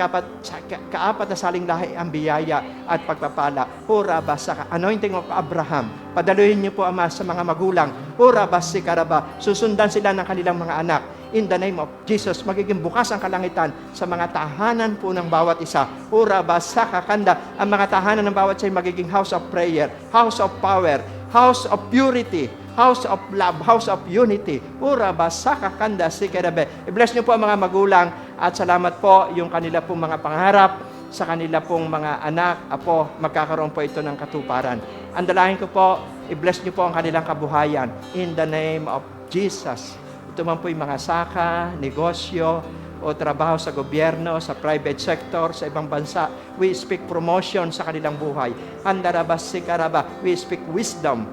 kaapat na saling lahi ang biyaya at pagpapala. Huraba, sa anointing of Abraham. Padaluhin niyo po, Ama, sa mga magulang. Huraba, sikaraba. Susundan sila ng kanilang mga anak. In the name of Jesus, magiging bukas ang kalangitan sa mga tahanan po ng bawat isa. Huraba, sakakanda. Ang mga tahanan ng bawat isa ay magiging house of prayer, house of power, house of purity, house of love, house of unity. Uraba sakakanda sikarabe. I-bless niyo po ang mga magulang at salamat po yung kanila pong mga pangarap sa kanila pong mga anak, apo, magkakaroon po ito ng katuparan. Ang dalangin ko po, i-bless niyo po ang kanilang kabuhayan in the name of Jesus. Ito man po yung mga saka, negosyo, o trabaho sa gobyerno, sa private sector, sa ibang bansa. We speak promotion sa kanilang buhay. Handarabas sikaraba. We speak wisdom,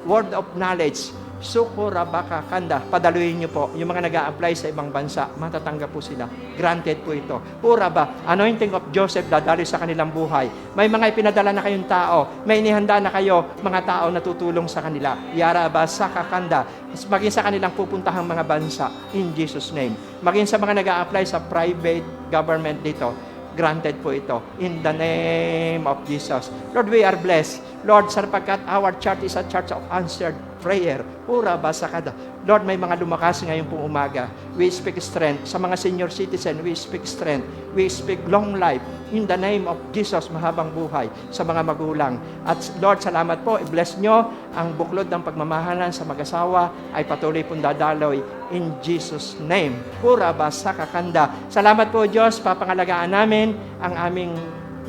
word of knowledge. Sukurabaka kanda. Padaluin niyo po. Yung mga nag-a-apply sa ibang bansa, matatanggap po sila. Granted po ito. Uraba, anointing of Joseph dadali sa kanilang buhay. May mga ipinadala na kayong tao. May inihanda na kayo, mga tao na tutulong sa kanila. Yaraba sakakanda. Maging sa kanilang pupuntahang mga bansa. In Jesus' name. Maging sa mga nag-a-apply sa private government dito. Granted po ito. In the name of Jesus. Lord, we are blessed. Lord, sapagkat our church is a church of answered prayer. Ura basakada. Lord, may mga lumakas ngayon pong umaga. We speak strength. Sa mga senior citizen, we speak strength. We speak long life. In the name of Jesus, mahabang buhay sa mga magulang. At Lord, salamat po. I-bless nyo ang buklod ng pagmamahalan sa mag-asawa ay patuloy pong dadaloy in Jesus' name. Ura basakakanda. Salamat po, Diyos. Papangalagaan namin ang aming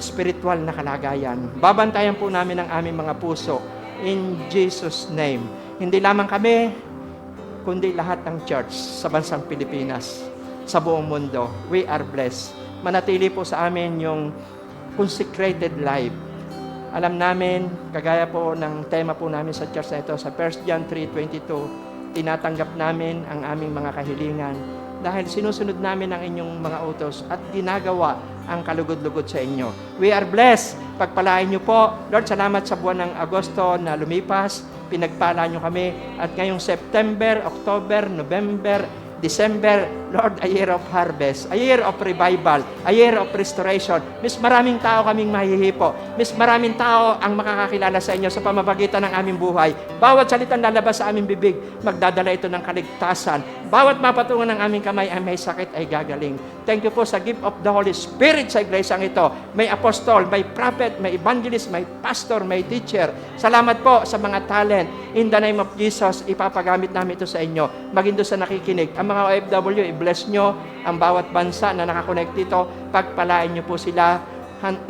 spiritual na kalagayan. Babantayan po namin ang aming mga puso in Jesus' name. Hindi lamang kami, kundi lahat ng church sa bansang Pilipinas, sa buong mundo. We are blessed. Manatili po sa amin yung consecrated life. Alam namin, kagaya po ng tema po namin sa church na ito, sa 1 John 3:22, tinatanggap namin ang aming mga kahilingan dahil sinusunod namin ang inyong mga utos at ginagawa ang kalugod-lugod sa inyo. We are blessed. Pagpalain niyo po. Lord, salamat sa buwan ng Agosto na lumipas. Pinagpala niyo kami. At ngayong September, October, November, December, Lord, a year of harvest, a year of revival, a year of restoration. Miss, maraming tao kaming mahihipo. Miss, maraming tao ang makakakilala sa inyo sa pamamagitan ng aming buhay. Bawat salitang lalabas sa aming bibig, magdadala ito ng kaligtasan. Bawat mapatungan ng aming kamay ay may sakit ay gagaling. Thank you po sa gift of the Holy Spirit sa iglesyang ito. May apostol, may prophet, may evangelist, may pastor, may teacher. Salamat po sa mga talent. In the name of Jesus, ipapagamit namin ito sa inyo. Maging doon sa nakikinig. Ang mga OFW, i-bless nyo ang bawat bansa na nakakonect dito. Pagpalain nyo po sila.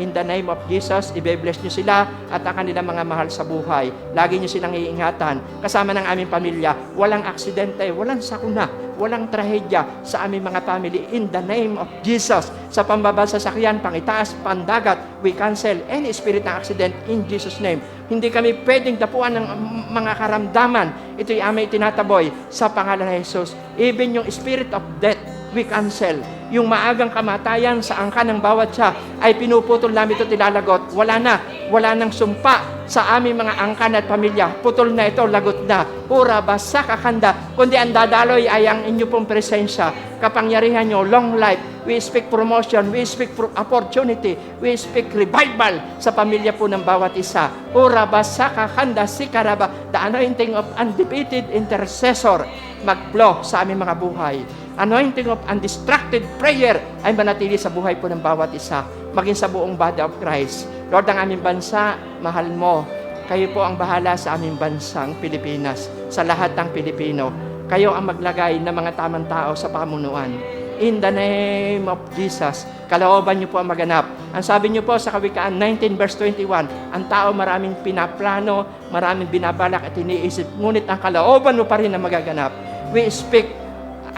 In the name of Jesus, i-bless nyo sila at ang kanilang mga mahal sa buhay. Lagi nyo silang iingatan. Kasama ng aming pamilya, walang aksidente, walang sakuna, walang trahedya sa aming mga family. In the name of Jesus, sa pambaba sa sakyan, pangitaas, pandagat, we cancel any spirit ng accident in Jesus' name. Hindi kami pwedeng dapuan ng mga karamdaman. Ito'y aming tinataboy sa pangalan ng Jesus. Even yung spirit of death, we cancel. Yung maagang kamatayan sa angka ng bawat siya ay pinuputol namin ito, tilalagot. Wala nang sumpa sa aming mga angkan at pamilya. Putol na ito, lagot na. Pura basa kakanda. Kundi ang dadaloy ay ang inyo pong presensya. Kapangyarihan nyo, long life. We speak promotion. We speak opportunity. We speak revival sa pamilya po ng bawat isa. Pura basa kakanda sikaraba. The anointing of undefeated intercessor mag-flow sa aming mga buhay. Anointing of undistracted prayer ay manatili sa buhay po ng bawat isa, maging sa buong body of Christ. Lord, ang aming bansa, mahal mo. Kayo po ang bahala sa aming bansang Pilipinas, sa lahat ng Pilipino. Kayo ang maglagay ng mga tamang tao sa pamunuan. In the name of Jesus, kalooban niyo po ang maganap. Ang sabi niyo po sa Kawikaan 19 verse 21, ang tao maraming pinaplano, maraming binabalak at iniisip, ngunit ang kalooban mo pa rin na magaganap. We speak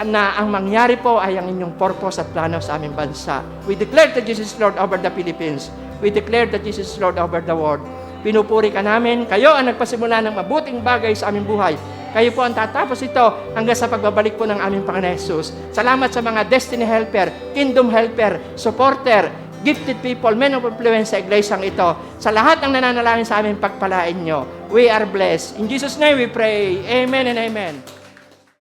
na ang mangyari po ay ang inyong purpose at plano sa aming bansa. We declare that Jesus is Lord over the Philippines. We declare that Jesus is Lord over the world. Pinupuri ka namin. Kayo ang nagpasimula ng mabuting bagay sa aming buhay. Kayo po ang tatapos ito hanggang sa pagbabalik po ng aming Panginoon Jesus. Salamat sa mga destiny helper, kingdom helper, supporter, gifted people, men of influence sa iglesyang ito. Sa lahat ng nananalangin sa aming pagpalain nyo, we are blessed. In Jesus' name we pray. Amen and amen.